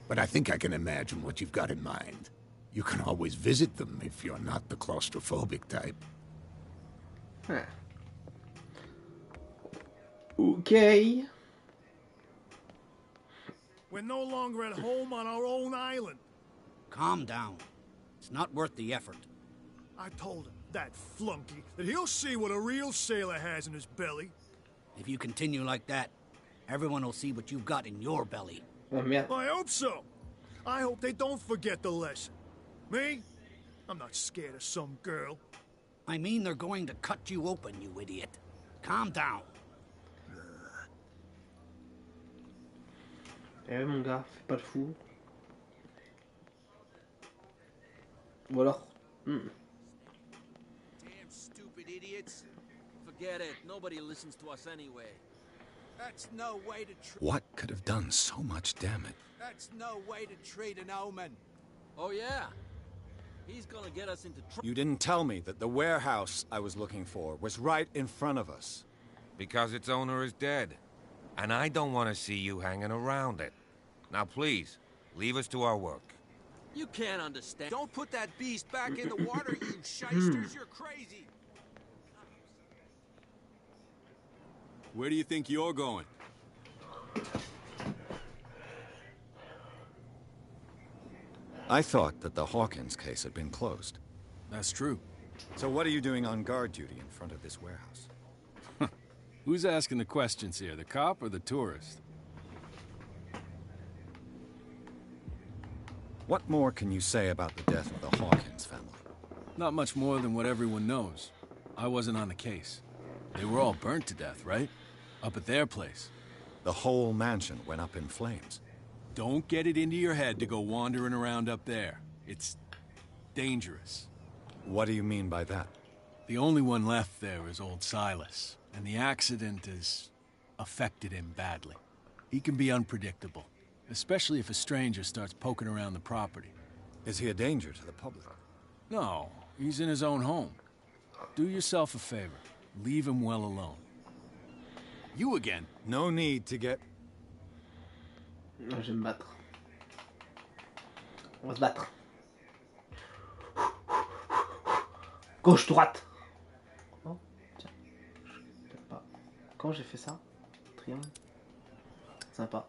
but I think I can imagine what you've got in mind. You can always visit them if you're not the claustrophobic type. Huh. Okay. We're no longer at home on our own island. Calm down. It's not worth the effort. I told him, that flunky, that he'll see what a real sailor has in his belly. If you continue like that, everyone will see what you've got in your belly. Oh, merde. I hope so. I hope they don't forget the lesson. Me? I'm not scared of some girl. I mean they're going to cut you open, you idiot. Calm down. Eh oui, mon gars, fais pas le fou. Ou alors... Damn stupid idiots. Forget it. Nobody listens to us anyway. That's no way to What could have done so much damage? That's no way to treat an omen. Oh yeah? He's gonna get us into trouble. You didn't tell me that the warehouse I was looking for was right in front of us. Because its owner is dead. And I don't want to see you hanging around it. Now please, leave us to our work. You can't understand. Don't put that beast back in the water, you shysters. You're crazy. Where do you think you're going? I thought that the Hawkins case had been closed. That's true. So what are you doing on guard duty in front of this warehouse? Who's asking the questions here, the cop or the tourist? What more can you say about the death of the Hawkins family? Not much more than what everyone knows. I wasn't on the case. They were all burnt to death, right? Up at their place. The whole mansion went up in flames. Don't get it into your head to go wandering around up there. It's dangerous. What do you mean by that? The only one left there is old Silas, and the accident has affected him badly. He can be unpredictable, especially if a stranger starts poking around the property. Is he a danger to the public? No, he's in his own home. Do yourself a favor. Leave him well alone. You again? No need to get... Je vais me battre. On va se battre. Gauche, droite. Oh, tiens. Je sais pas. Quand j'ai fait ça? triangle. Sympa.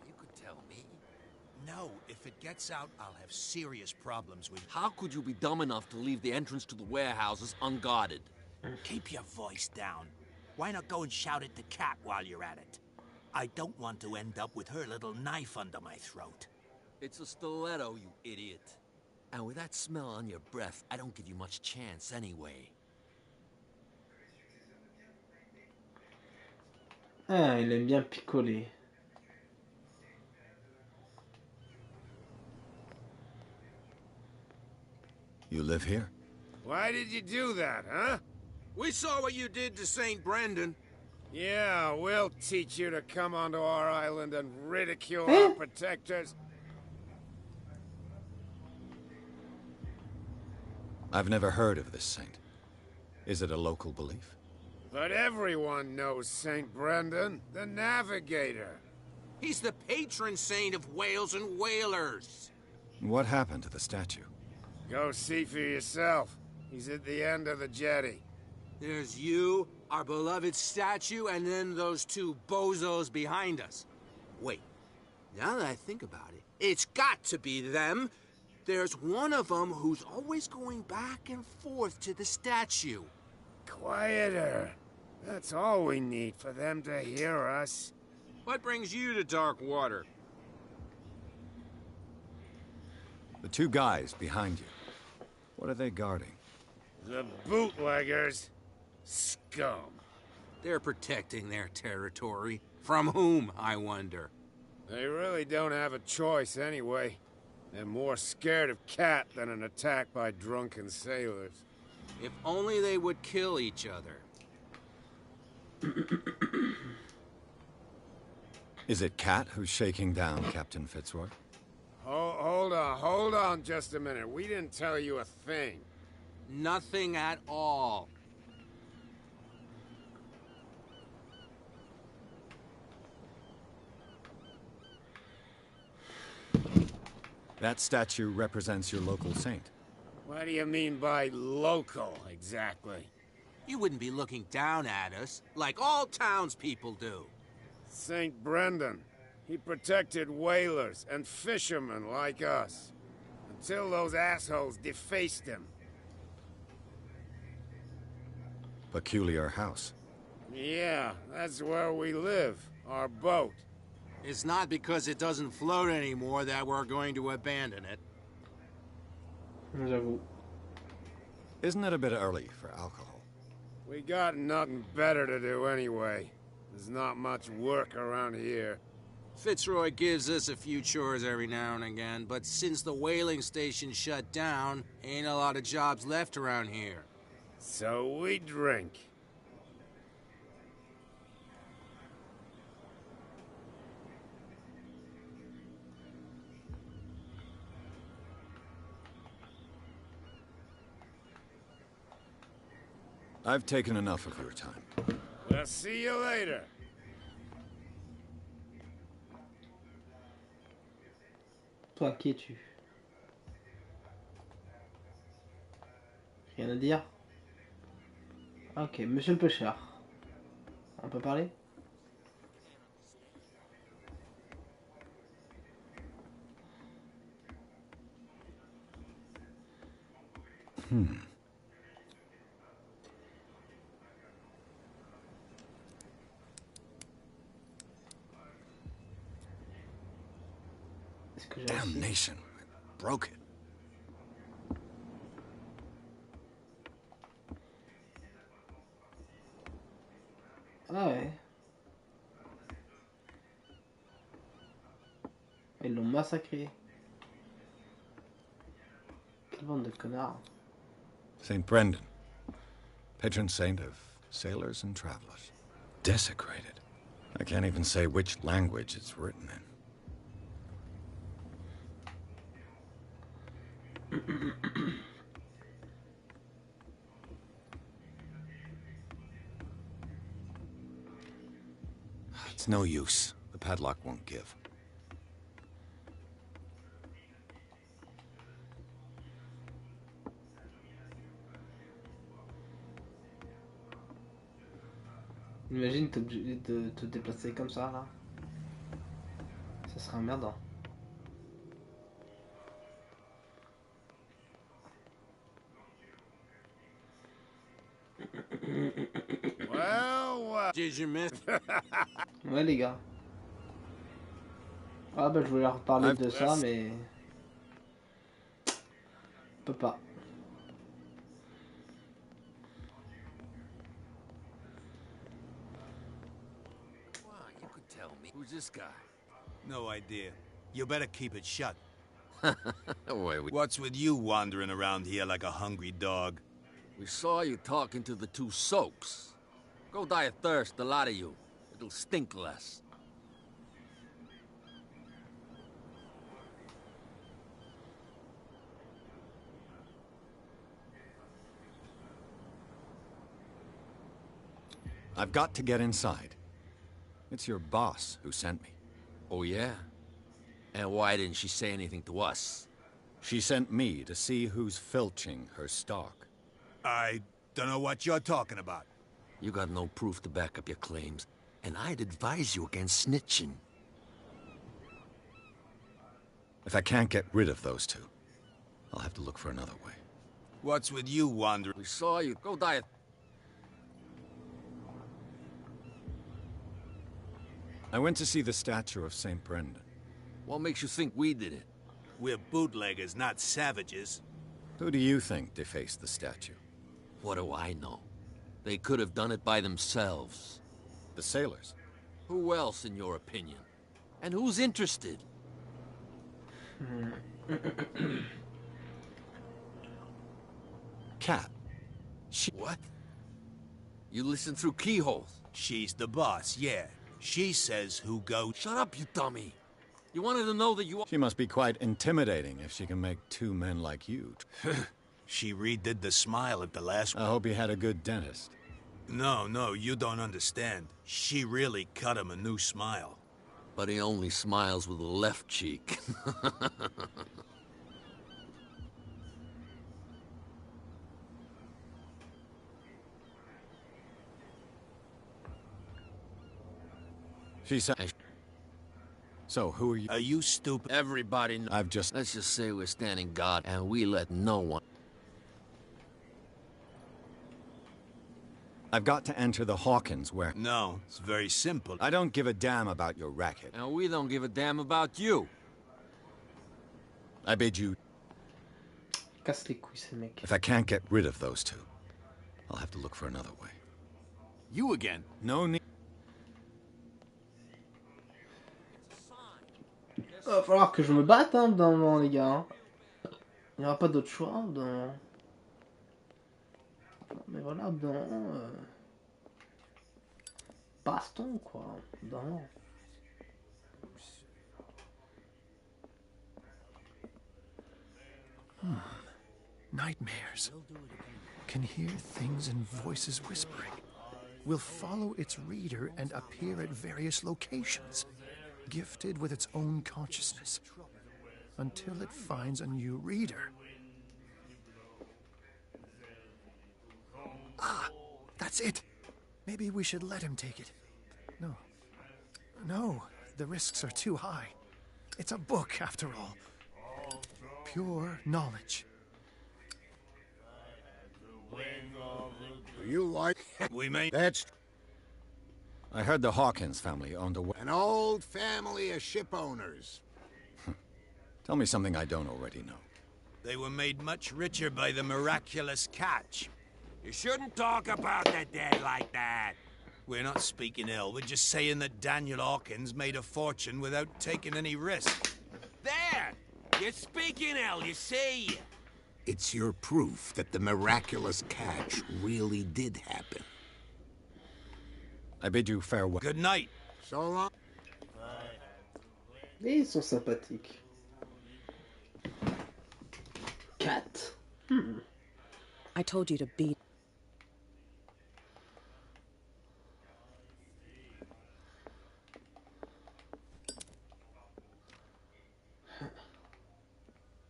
You could tell me. No, if it gets out, I'll have serious problems with... How could you be dumb enough to leave the entrance to the warehouses unguarded? Keep your voice down. Why not go and shout at the cat while you're at it? I don't want to end up with her little knife under my throat. It's a stiletto, you idiot. And with that smell on your breath, I don't give you much chance anyway. Ah, il aime bien picoler. You live here? Why did you do that, huh? We saw what you did to St. Brendan. Yeah, we'll teach you to come onto our island and ridicule our protectors. I've never heard of this saint. Is it a local belief? But everyone knows St. Brendan, the navigator. He's the patron saint of whales and whalers. What happened to the statue? Go see for yourself. He's at the end of the jetty. There's you, our beloved statue, and then those two bozos behind us. Wait, now that I think about it, it's got to be them. There's one of them who's always going back and forth to the statue. Quieter. That's all we need for them to hear us. What brings you to dark water? The two guys behind you. What are they guarding? The bootleggers. Scum. They're protecting their territory. From whom, I wonder? They really don't have a choice anyway. They're more scared of Cat than an attack by drunken sailors. If only they would kill each other. Is it Cat who's shaking down Captain Fitzroy? Hold on just a minute. We didn't tell you a thing. Nothing at all. That statue represents your local saint. What do you mean by local, exactly? You wouldn't be looking down at us, like all townspeople do. St. Brendan. He protected whalers and fishermen like us. Until those assholes defaced him. Peculiar house. Yeah, that's where we live. Our boat. It's not because it doesn't float anymore that we're going to abandon it. J'avoue. Isn't it a bit early for alcohol? We got nothing better to do anyway. There's not much work around here. Fitzroy gives us a few chores every now and again, but since the whaling station shut down, ain't a lot of jobs left around here. So we drink. I've taken enough of your time. We'll see you later. Toi, qui es-tu? Rien à dire? Ok, monsieur le pêcheur. On peut parler? Est-ce que j'ai réussi? Damnation. I broke it. Ah ouais. Ils l'ont massacré. Quelle bande de connards. St. Brendan, patron saint of sailors and travelers. Desecrated. I can't even say which language it's written in. It's no use. The padlock won't give. Imagine t'es obligé de te déplacer comme ça là. Ça serait emmerdant. Well, Did you miss? Ouais les gars. Ah bah je voulais leur parler de ça mais... Je peux pas. Well, you could tell me. Who's this guy? No idea. You better keep it shut. Wait, What's with you wandering around here like a hungry dog? We saw you talking to the two soaks. Go die of thirst, the lot of you. It'll stink less. I've got to get inside. It's your boss who sent me. Oh, yeah? And why didn't she say anything to us? She sent me to see who's filching her stock. I don't know what you're talking about. You got no proof to back up your claims, and I'd advise you against snitching. If I can't get rid of those two, I'll have to look for another way. What's with you wandering? We saw you. Go die of... I went to see the statue of St. Brendan. What makes you think we did it? We're bootleggers, not savages. Who do you think defaced the statue? What do I know? They could have done it by themselves. The sailors. Who else, in your opinion? And who's interested? Cat. What? You listen through keyholes. She's the boss, yeah. She says who goes. Shut up, you dummy. You wanted to know that you... She must be quite intimidating if she can make two men like you. She redid the smile at the last one. I hope he had a good dentist. No, you don't understand. She really cut him a new smile. But he only smiles with the left cheek. She said... So, who are you? Are you stupid? Everybody knows. I've just... Let's just say we're standing guard, and we let no one... I've got to enter the Hawkins where... No, it's very simple. I don't give a damn about your racket. And we don't give a damn about you. I bid you... Casse les couilles, ce mec. If I can't get rid of those two, I'll have to look for another way. You again? No need... Va falloir que je me batte, hein, d'un moment, les gars. Il n'y aura pas d'autre choix, dans... Mais voilà, dans... Baston, quoi. Dans... Nightmares. Can hear things and voices whispering. Will follow its reader and appear at various locations, gifted with its own consciousness, until it finds a new reader. Ah, that's it. Maybe we should let him take it. No, the risks are too high. It's a book, after all. Pure knowledge. Do you like... We may... That's... I heard the Hawkins family owned a... An old family of ship owners. Tell me something I don't already know. They were made much richer by the miraculous catch. You shouldn't talk about the dead like that. We're not speaking ill. We're just saying that Daniel Hawkins made a fortune without taking any risk. There! You're speaking ill, you see? It's your proof that the miraculous catch really did happen. I bid you farewell. Good night. So long. Et ils sont sympathiques. Cat. I told you to beat.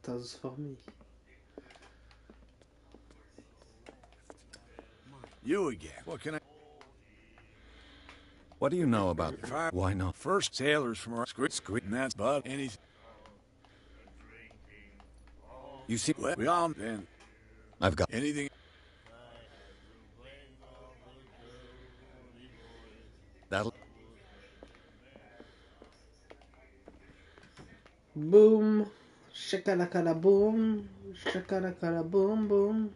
Transformé. You again. What can I... What do you know about... Why not? First sailors from our squid, and that's but anything. You see... We all then. I've got... Anything... That'll... Boom. Shakalakala boom. Shakalakala boom boom.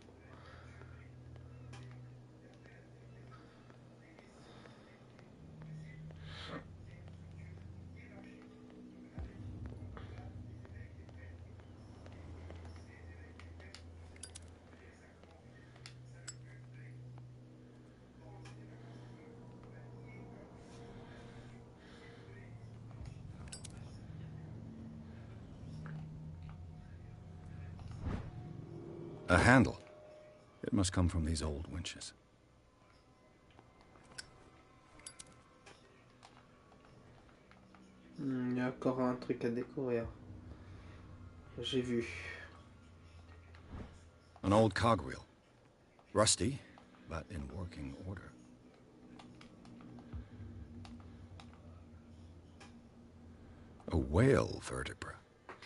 A handle. It must come from these old winches. Il y a encore un truc à découvrir. J'ai vu. An old cogwheel. Rusty, but in working order. A whale vertebra.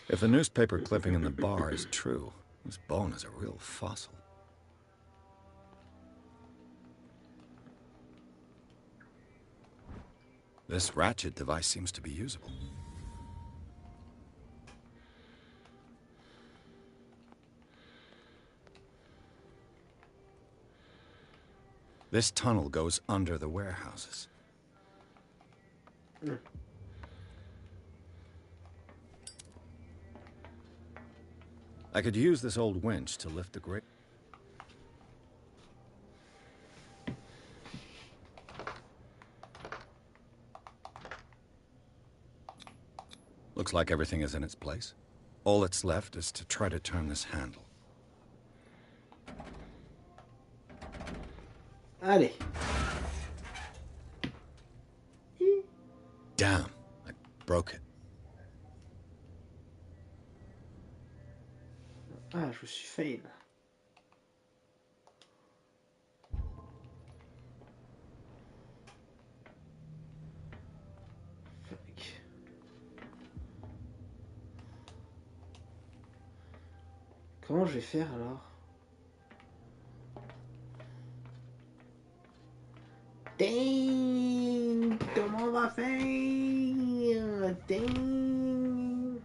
If the newspaper clipping in the bar is true, this bone is a real fossil. This ratchet device seems to be usable. This tunnel goes under the warehouses. I could use this old winch to lift the great... Looks like everything is in its place. All that's left is to try to turn this handle. Allez. Damn, I broke it. Ah, je me suis fail. Comment je vais faire alors? Ding! Comment on va faire? Ding!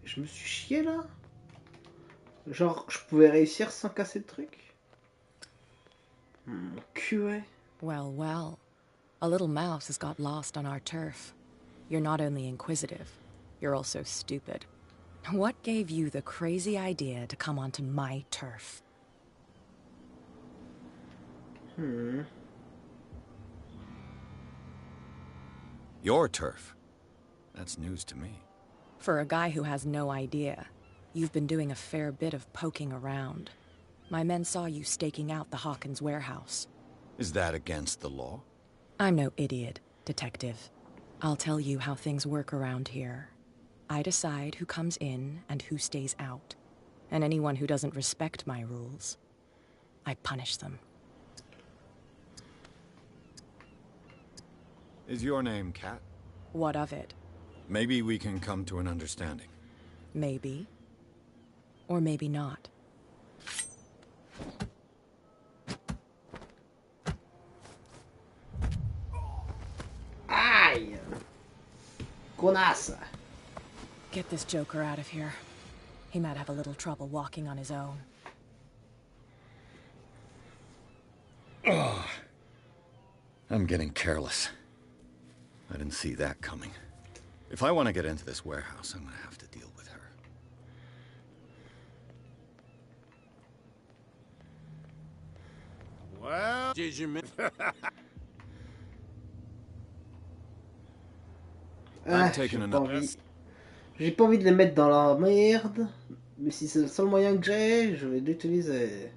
Je me suis chié là? Genre, je pouvais réussir sans casser le truc? Mon cul, ouais. Well, well. A little mouse has got lost on our turf. You're not only inquisitive, you're also stupid. What gave you the crazy idea to come onto my turf? Your turf? That's news to me. For a guy who has no idea, you've been doing a fair bit of poking around. My men saw you staking out the Hawkins warehouse. Is that against the law? I'm no idiot, Detective. I'll tell you how things work around here. I decide who comes in and who stays out. And anyone who doesn't respect my rules, I punish them. Is your name Kat? What of it? Maybe we can come to an understanding. Maybe. Or maybe not. Aïe! Connasse! Get this joker out of here. He might have a little trouble walking on his own. Oh, I'm getting careless. I didn't see that coming. If I want to get into this warehouse, I'm going to have to deal with her. Well, did you... I'm taking another... J'ai pas envie de les mettre dans la merde, mais si c'est le seul moyen que j'ai, je vais l'utiliser.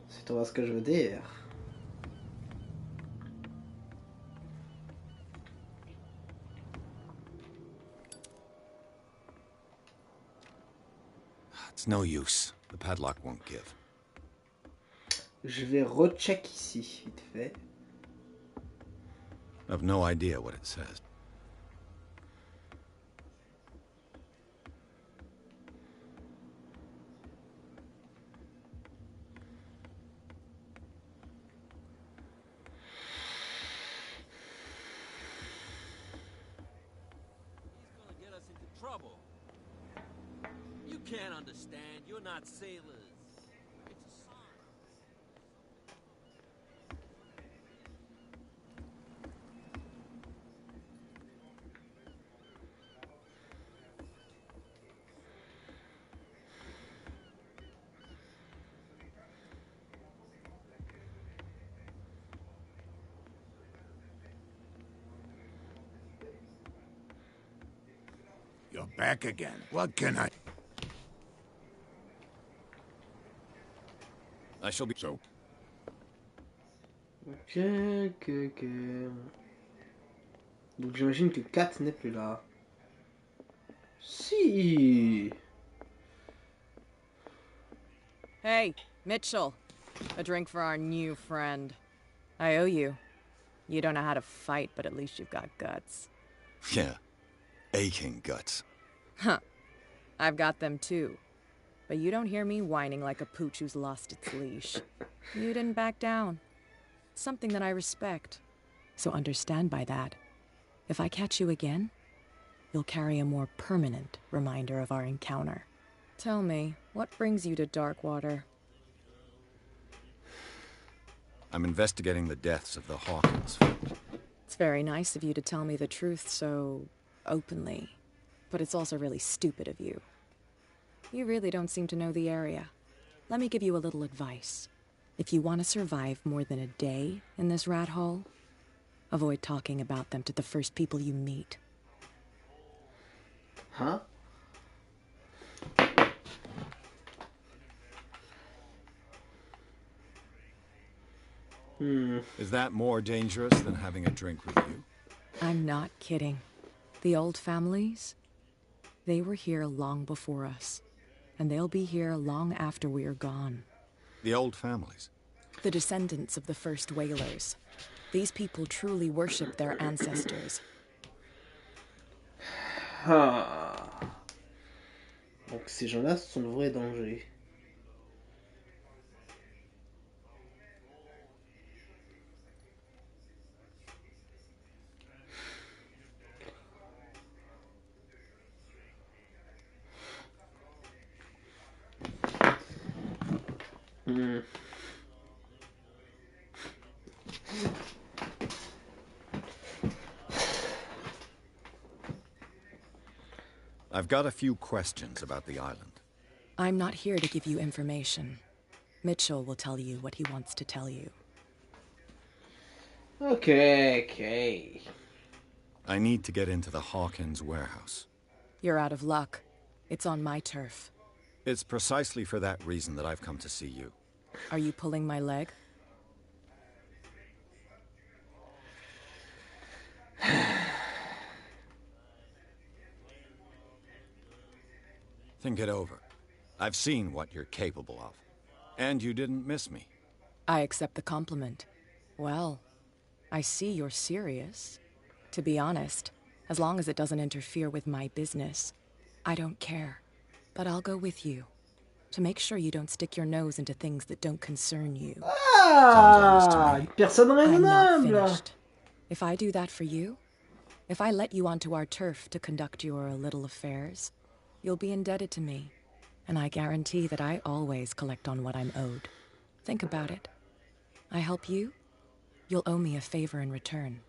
Si tu vois ce que je veux dire. It's no use. The padlock won't give. Je vais recheck ici, vite fait. I've no idea what it says. Trouble. You can't understand. You're not sailors. It's a sign. You're back again. What can I... I shall be... So... Ok, ok, ok. Donc j'imagine que Kat n'est plus là. Si. Hey, Mitchell. A drink for our new friend. I owe you. You don't know how to fight, but at least you've got guts. Yeah. Aching guts. Huh. I've got them too. But you don't hear me whining like a pooch who's lost its leash. You didn't back down. Something that I respect. So understand by that. If I catch you again, you'll carry a more permanent reminder of our encounter. Tell me, what brings you to Darkwater? I'm investigating the deaths of the Hawkins. It's very nice of you to tell me the truth so openly. But it's also really stupid of you. You really don't seem to know the area. Let me give you a little advice. If you want to survive more than a day in this rat hole, avoid talking about them to the first people you meet. Huh? Is that more dangerous than having a drink with you? I'm not kidding. The old families, they were here long before us. And they'll be here long after we are gone. The old families? The descendants of the first whalers. These people truly worship their ancestors. Ah. Donc ces gens-là sont de vrais dangers. I've got a few questions about the island. I'm not here to give you information. Mitchell will tell you what he wants to tell you. Okay, okay. I need to get into the Hawkins warehouse. You're out of luck. It's on my turf. It's precisely for that reason that I've come to see you. Are you pulling my leg? Think it over. I've seen what you're capable of. And you didn't miss me. I accept the compliment. Well, I see you're serious. To be honest, as long as it doesn't interfere with my business, I don't care. But I'll go with you, to make sure you don't stick your nose into things that don't concern you. Ah, personne I'm not raisonnable. finished. If I do that for you, if I let you onto our turf to conduct your little affairs, you'll be indebted to me, and I guarantee that I always collect on what I'm owed. Think about it. I help you, you'll owe me a favor in return.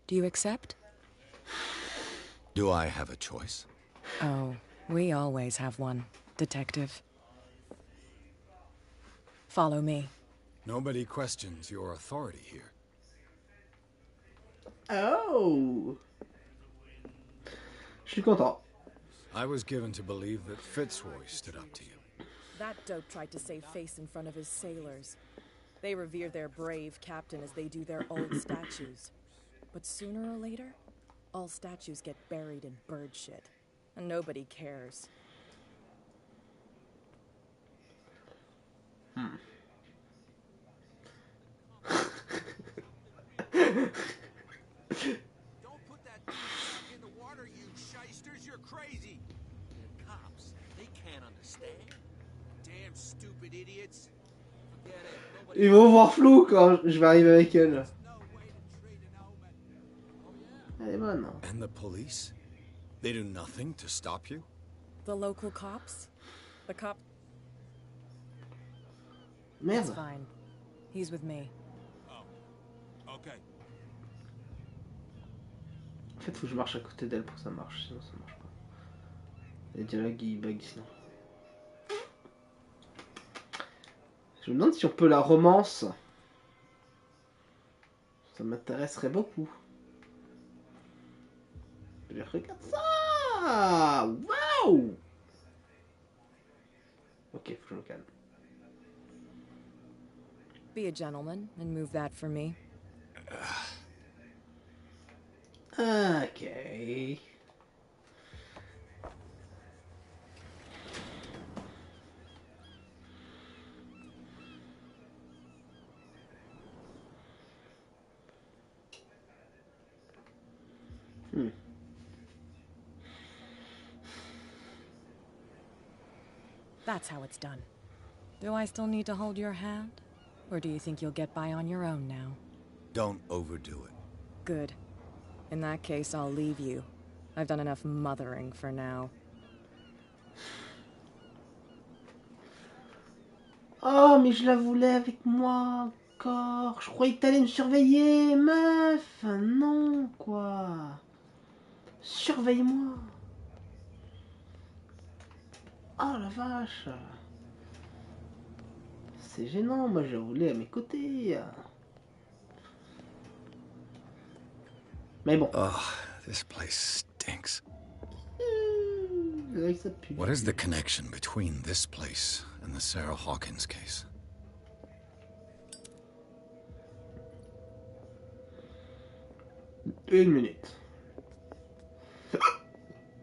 Do you accept? Do I have a choice? Oh, we always have one, Detective. Follow me. Nobody questions your authority here. Oh. Je suis content. I was given to believe that Fitzroy stood up to you. That dope tried to save face in front of his sailors. They revere their brave captain as they do their old statues. But sooner or later, all statues get buried in bird shit. And nobody cares. stupid idiots. Forget it. Ils vont voir flou quand je vais arriver avec elle. Elle est bonne. And the police? They do nothing to stop you? The local cops? The cop... Merde. It's fine. He's with me. Oh. Okay. En fait, faut que je marche à côté d'elle pour que ça marche, sinon ça marche pas. Les dialogues ils bug sinon. Je me demande si on peut la romance. Ça m'intéresserait beaucoup. Je regarde ça. Waouh. Ok, faut que je me calme. Be a gentleman and move that for me. Ok. That's how it's done. Do I still need to hold your hand? Or do you think you'll get by on your own now? Don't overdo it. Good. In that case, I'll leave you. I've done enough mothering for now. Oh, mais je la voulais avec moi encore. Je croyais que t'allais me surveiller, meuf. Non, quoi. Surveille-moi. Oh la vache. C'est gênant, moi je la voulais à mes côtés. Mais bon. Oh, this place stinks. What is the connection between this place and the Sarah Hawkins case? Une minute.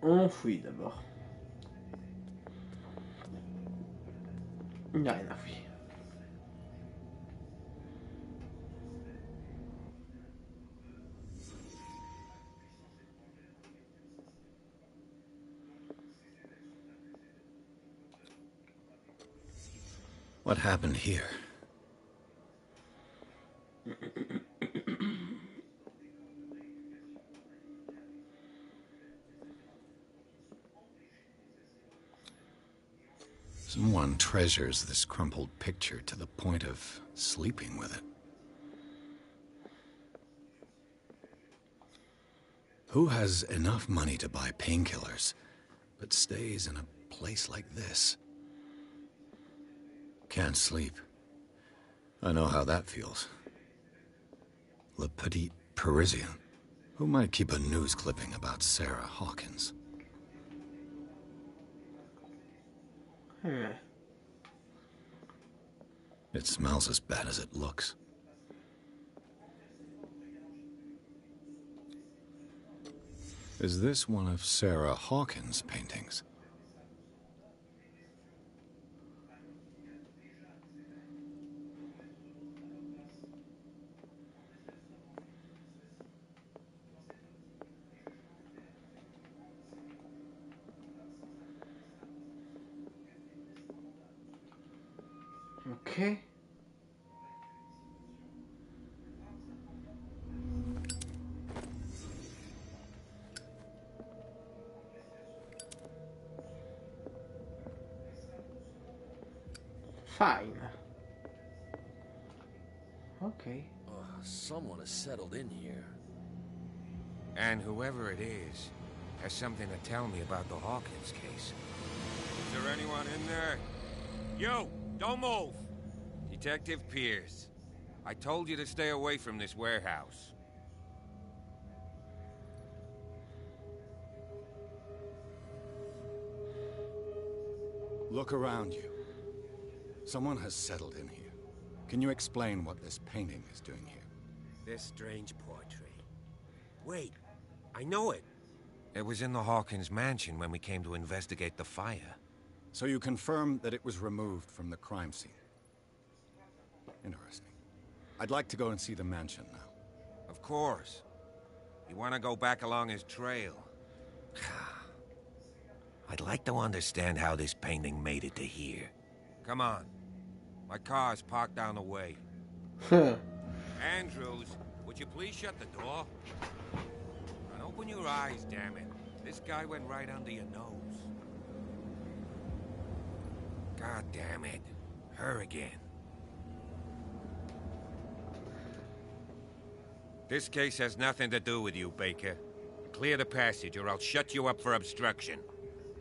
On fouille d'abord. Il n'y a rien à fouiller. What happened here? Someone treasures this crumpled picture to the point of sleeping with it. Who has enough money to buy painkillers, but stays in a place like this? Can't sleep. I know how that feels. Le Petit Parisien. Who might keep a news clipping about Sarah Hawkins? It smells as bad as it looks. Is this one of Sarah Hawkins' paintings? Okay. Fine. Okay. Someone has settled in here. And whoever it is has something to tell me about the Hawkins case. Is there anyone in there? You! Don't move! Detective Pierce. I told you to stay away from this warehouse. Look around you. Someone has settled in here. Can you explain what this painting is doing here? This strange portrait. Wait, I know it. It was in the Hawkins mansion when we came to investigate the fire. So you confirm that it was removed from the crime scene? Interesting. I'd like to go and see the mansion now. Of course. You want to go back along his trail? I'd like to understand how this painting made it to here. Come on, My car's parked down the way. Andrews, would you please shut the door? And open your eyes, damn it. This guy went right under your nose. God damn it. Her again. This case has nothing to do with you, Baker. Clear the passage or I'll shut you up for obstruction.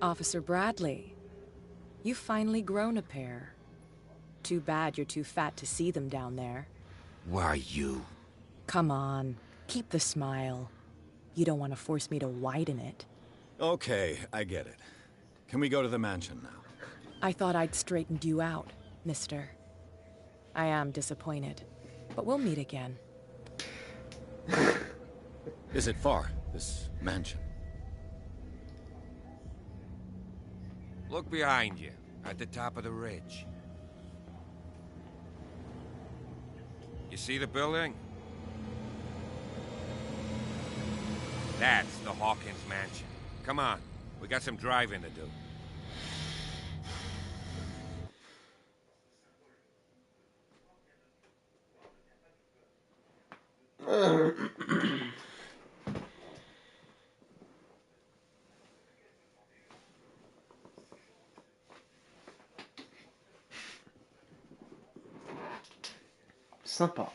Officer Bradley, you've finally grown a pair. Too bad you're too fat to see them down there. Why, you? Come on, keep the smile. You don't want to force me to widen it. Okay, I get it. Can we go to the mansion now? I thought I'd straightened you out, mister. I am disappointed, but we'll meet again. Is it far, this mansion? Look behind you, at the top of the ridge. You see the building? That's the Hawkins mansion. Come on, we got some driving to do. Sympa.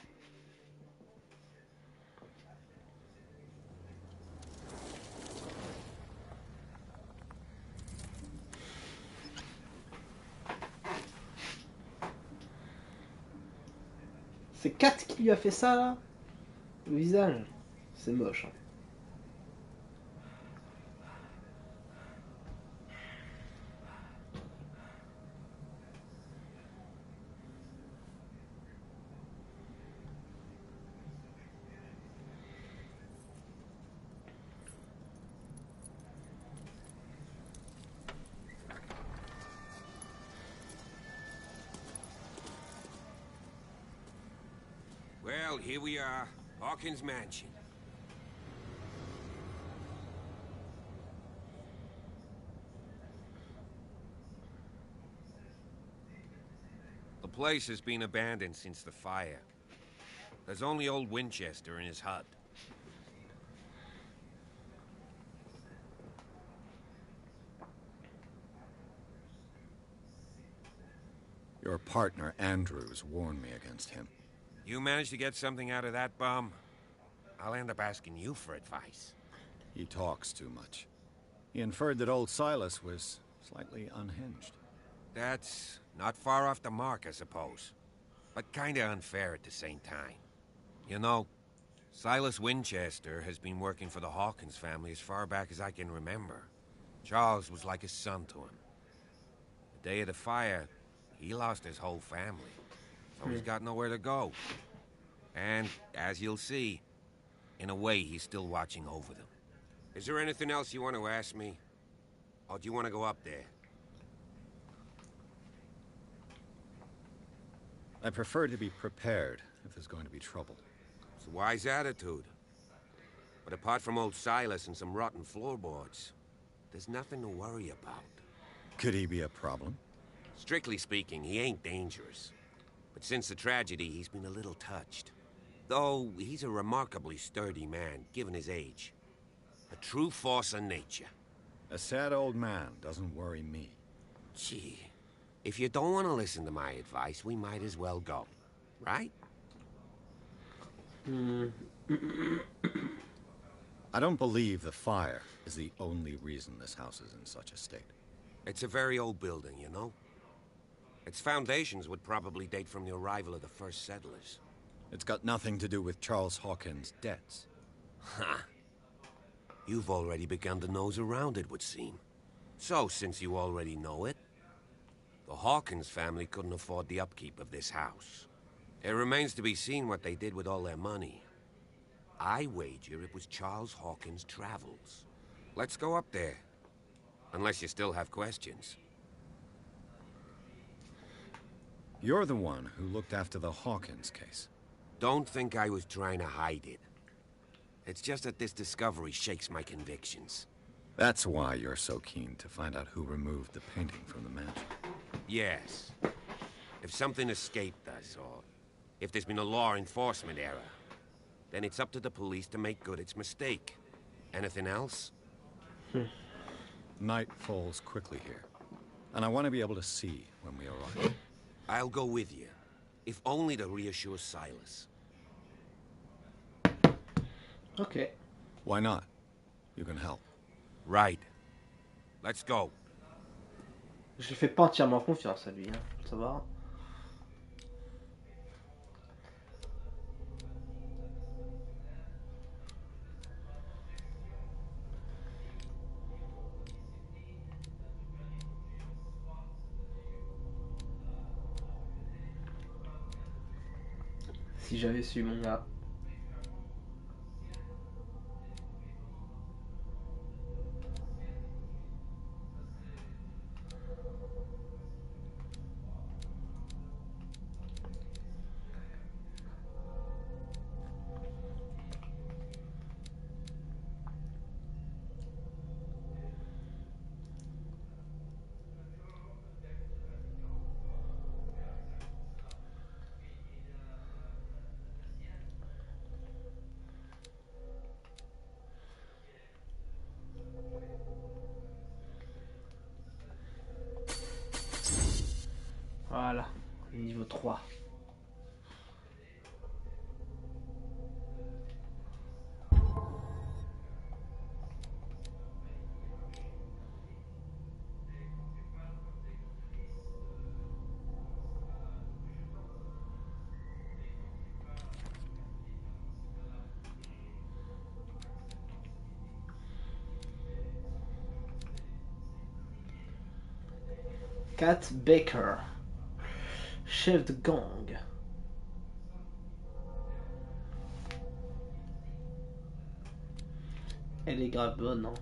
C'est Kat qui lui a fait ça là? Le visage? C'est moche. Hein. Well, here we are. Hawkins mansion. The place has been abandoned since the fire. There's only old Winchester in his hut. Your partner, Andrews, warned me against him. You managed to get something out of that bum? I'll end up asking you for advice. He talks too much. He inferred that old Silas was slightly unhinged. That's not far off the mark, I suppose. But kinda unfair at the same time. You know, Silas Winchester has been working for the Hawkins family as far back as I can remember. Charles was like a son to him. The day of the fire, he lost his whole family. So he's got nowhere to go. And, as you'll see, in a way, he's still watching over them. Is there anything else you want to ask me? Or do you want to go up there? I prefer to be prepared if there's going to be trouble. It's a wise attitude. But apart from old Silas and some rotten floorboards, there's nothing to worry about. Could he be a problem? Strictly speaking, he ain't dangerous. But since the tragedy, he's been a little touched. Though he's a remarkably sturdy man, given his age. A true force of nature. A sad old man doesn't worry me. Gee, if you don't want to listen to my advice, we might as well go. Right? I don't believe the fire is the only reason this house is in such a state. It's a very old building, you know? Its foundations would probably date from the arrival of the first settlers. It's got nothing to do with Charles Hawkins' debts. Ha! You've already begun to nose around, it would seem. So, since you already know it, the Hawkins family couldn't afford the upkeep of this house. It remains to be seen what they did with all their money. I wager it was Charles Hawkins' travels. Let's go up there. Unless you still have questions. You're the one who looked after the Hawkins case. Don't think I was trying to hide it. It's just that this discovery shakes my convictions. That's why you're so keen to find out who removed the painting from the mansion. Yes. If something escaped us, or if there's been a law enforcement error, then it's up to the police to make good its mistake. Anything else? Night falls quickly here, and I want to be able to see when we arrive. I'll go with you, if only to reassure Silas. Ok. Why not? You can help. Right. Let's go. Je lui fais pas entièrement confiance à lui, hein. Ça va. Si j'avais su, mon gars. Voilà, niveau 3. Kat Baker, chef de gang. Elle est grave bonne, hein.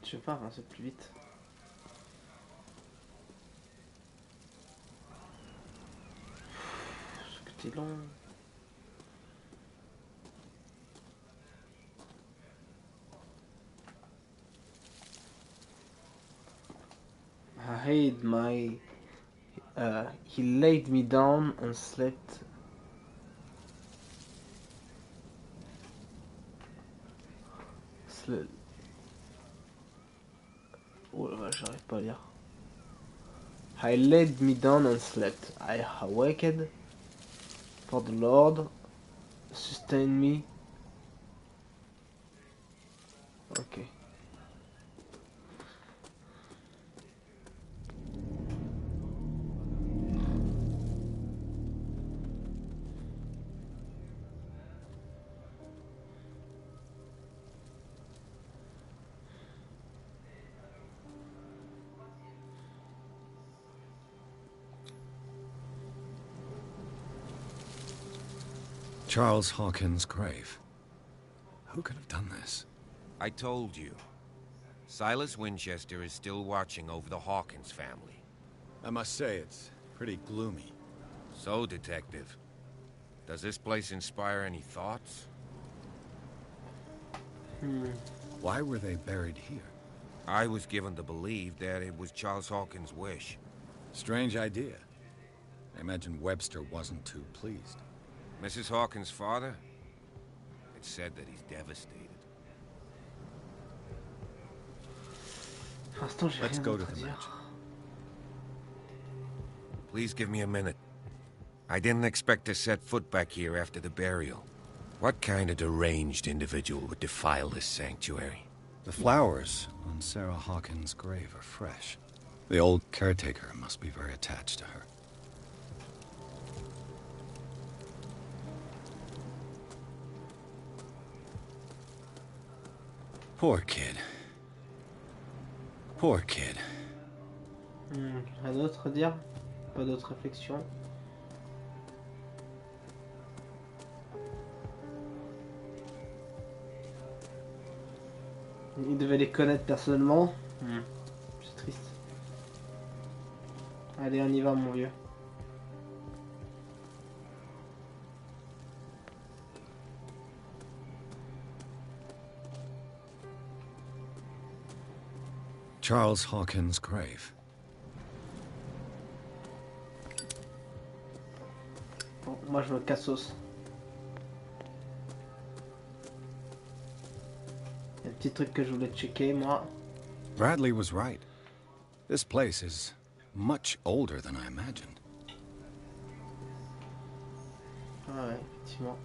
Je sais pas, avancer plus vite. Parce que t'es long. I hid my... he laid me down and slept. Oh là là, j'arrive pas à lire. I laid me down and slept. I awaked, for the Lord sustained me. Ok. Charles Hawkins' grave. Who could have done this? I told you. Silas Winchester is still watching over the Hawkins family. I must say, it's pretty gloomy. So, Detective, does this place inspire any thoughts? Why were they buried here? I was given to believe that it was Charles Hawkins' wish. Strange idea. I imagine Webster wasn't too pleased. Mrs. Hawkins' father? It's said that he's devastated. Let's go to the mansion. Please give me a minute. I didn't expect to set foot back here after the burial. What kind of deranged individual would defile this sanctuary? The flowers on Sarah Hawkins' grave are fresh. The old caretaker must be very attached to her. Poor kid. Poor kid. Rien d'autre à dire? Pas d'autres réflexions? Il devait les connaître personnellement. C'est triste. Allez, on y va, mon vieux. Charles Hawkins' grave. Bon, moi je me cassos. Il y a un petit truc que je voulais checker, moi. Bradley was right. This place is much older than I imagined. Ah ouais, effectivement.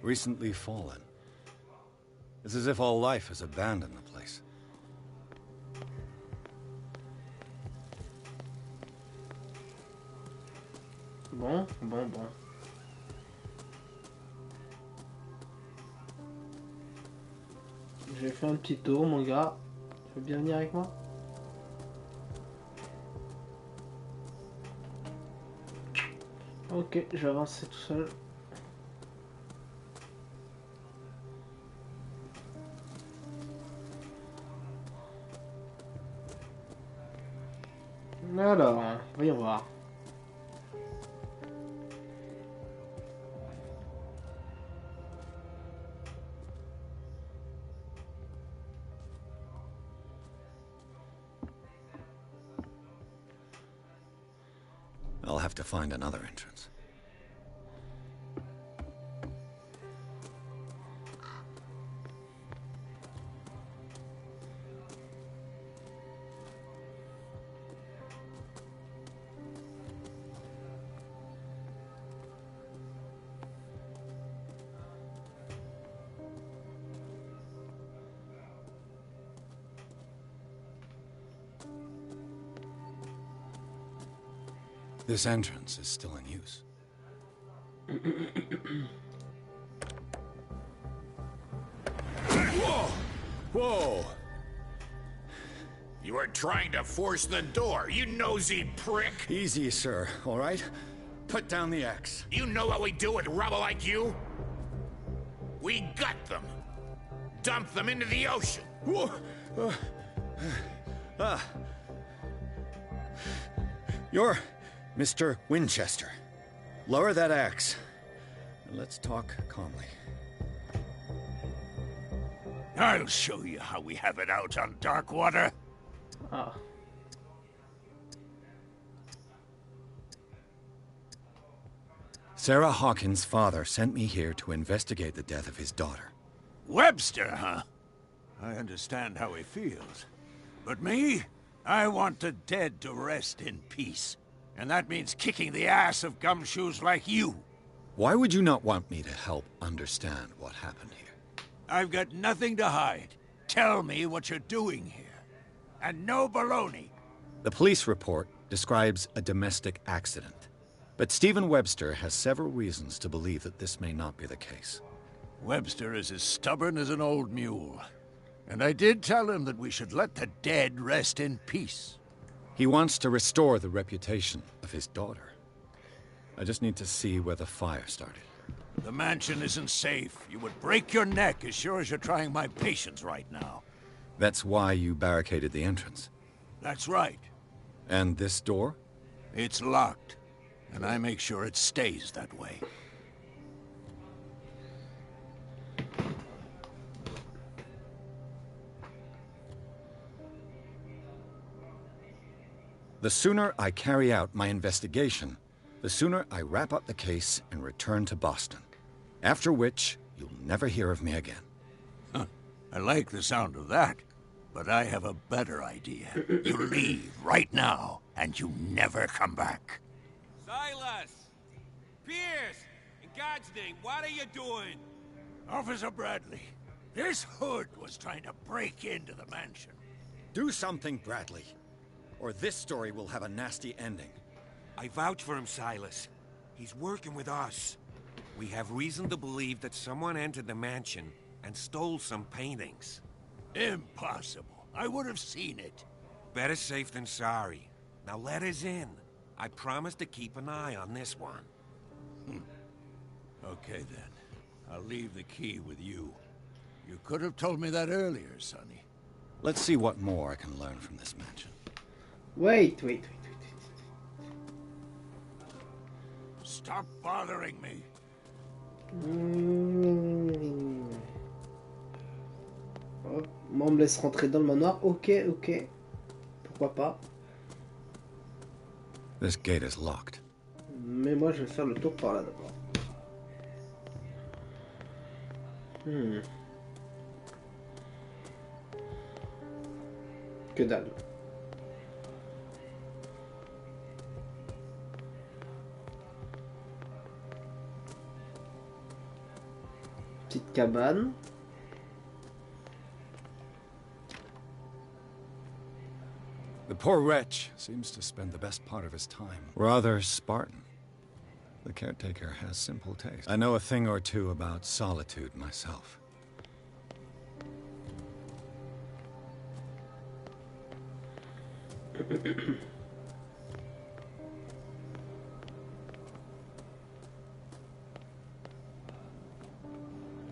Recently fallen. It's as if all life has abandoned the place. Bon. J'ai fait un petit tour, mon gars. Tu veux bien venir avec moi? Ok, je vais avancer tout seul. Alors, voyons voir. I'll have to find another entrance. This entrance is still in use. Whoa! Whoa! You were trying to force the door, you nosy prick! Easy, sir, all right? Put down the axe. You know what we do with rubble like you? We gut them. Dump them into the ocean. Whoa! You're Mr. Winchester. Lower that axe. And let's talk calmly. I'll show you how we have it out on Darkwater. Ah. Sarah Hawkins' father sent me here to investigate the death of his daughter. Webster, huh? I understand how he feels. But me? I want the dead to rest in peace. And that means kicking the ass of gumshoes like you. Why would you not want me to help understand what happened here? I've got nothing to hide. Tell me what you're doing here. And no baloney. The police report describes a domestic accident. But Stephen Webster has several reasons to believe that this may not be the case. Webster is as stubborn as an old mule. And I did tell him that we should let the dead rest in peace. He wants to restore the reputation of his daughter. I just need to see where the fire started. The mansion isn't safe. You would break your neck as sure as you're trying my patience right now. That's why you barricaded the entrance. That's right. And this door? It's locked. And I make sure it stays that way. The sooner I carry out my investigation, The sooner I wrap up the case and return to Boston. After which, you'll never hear of me again. Huh. I like the sound of that, but I have a better idea. You leave right now, and you never come back. Silas! Pierce! In God's name, what are you doing? Officer Bradley, this hood was trying to break into the mansion. Do something, Bradley, or this story will have a nasty ending. I vouch for him, Silas. He's working with us. We have reason to believe that someone entered the mansion and stole some paintings. Impossible. I would have seen it. Better safe than sorry. Now let us in. I promise to keep an eye on this one. Okay, then. I'll leave the key with you. You could have told me that earlier, Sonny. Let's see what more I can learn from this mansion. Wait. Stop bothering me. Hop. Moi, on me laisse rentrer dans le manoir. Ok. Pourquoi pas. This gate is locked. Mais moi, je vais faire le tour par là d'abord. Que dalle. Petite cabane. The poor wretch seems to spend the best part of his time rather Spartan. The caretaker has simple taste. I know a thing or two about solitude myself.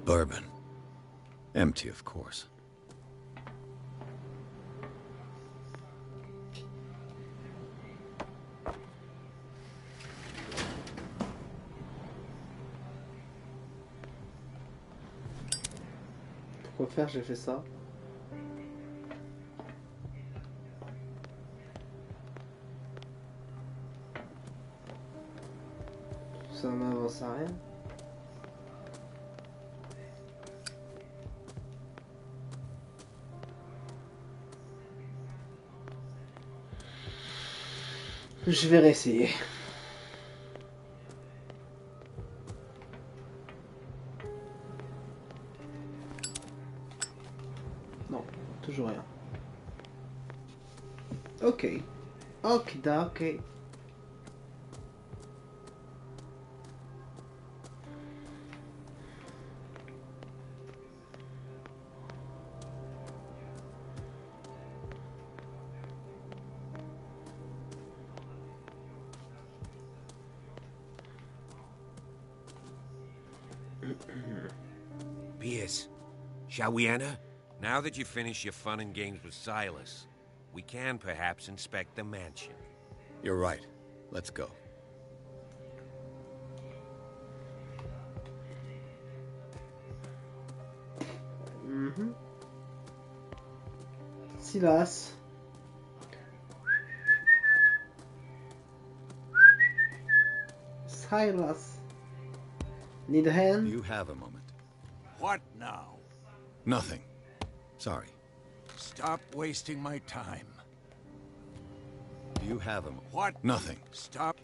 Bourbon. Empty, of course. Pourquoi faire, j'ai fait ça. Ça n'avance à rien. Je vais réessayer. Non, toujours rien. Ok. Ok. Pierce, shall we enter? Now that you've finished your fun and games with Silas, we can perhaps inspect the mansion. You're right. Let's go. Silas. Silas. Need a hand? You have a moment. What now? Nothing. Sorry. Stop wasting my time. You have a moment. What? Nothing. Stop.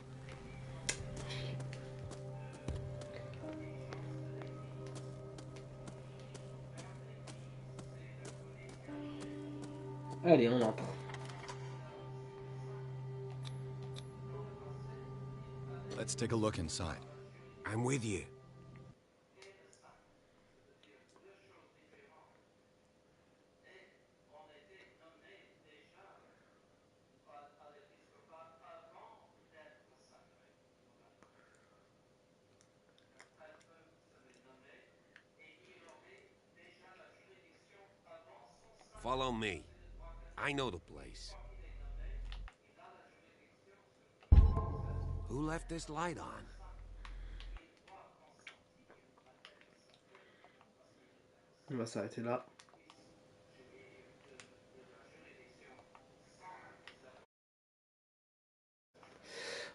Allez, on entre. Let's take a look inside. I'm with you. Follow me. I know the place. Who left this light on? On va s'arrêter là.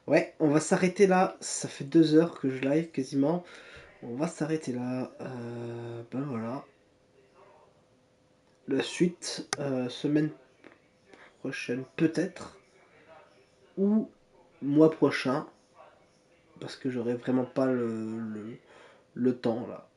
Ouais, on va s'arrêter là. Ça fait 2 heures que je live quasiment. On va s'arrêter là. Ben voilà. La suite, semaine prochaine peut-être. Ou mois prochain. Parce que j'aurai vraiment pas le temps là.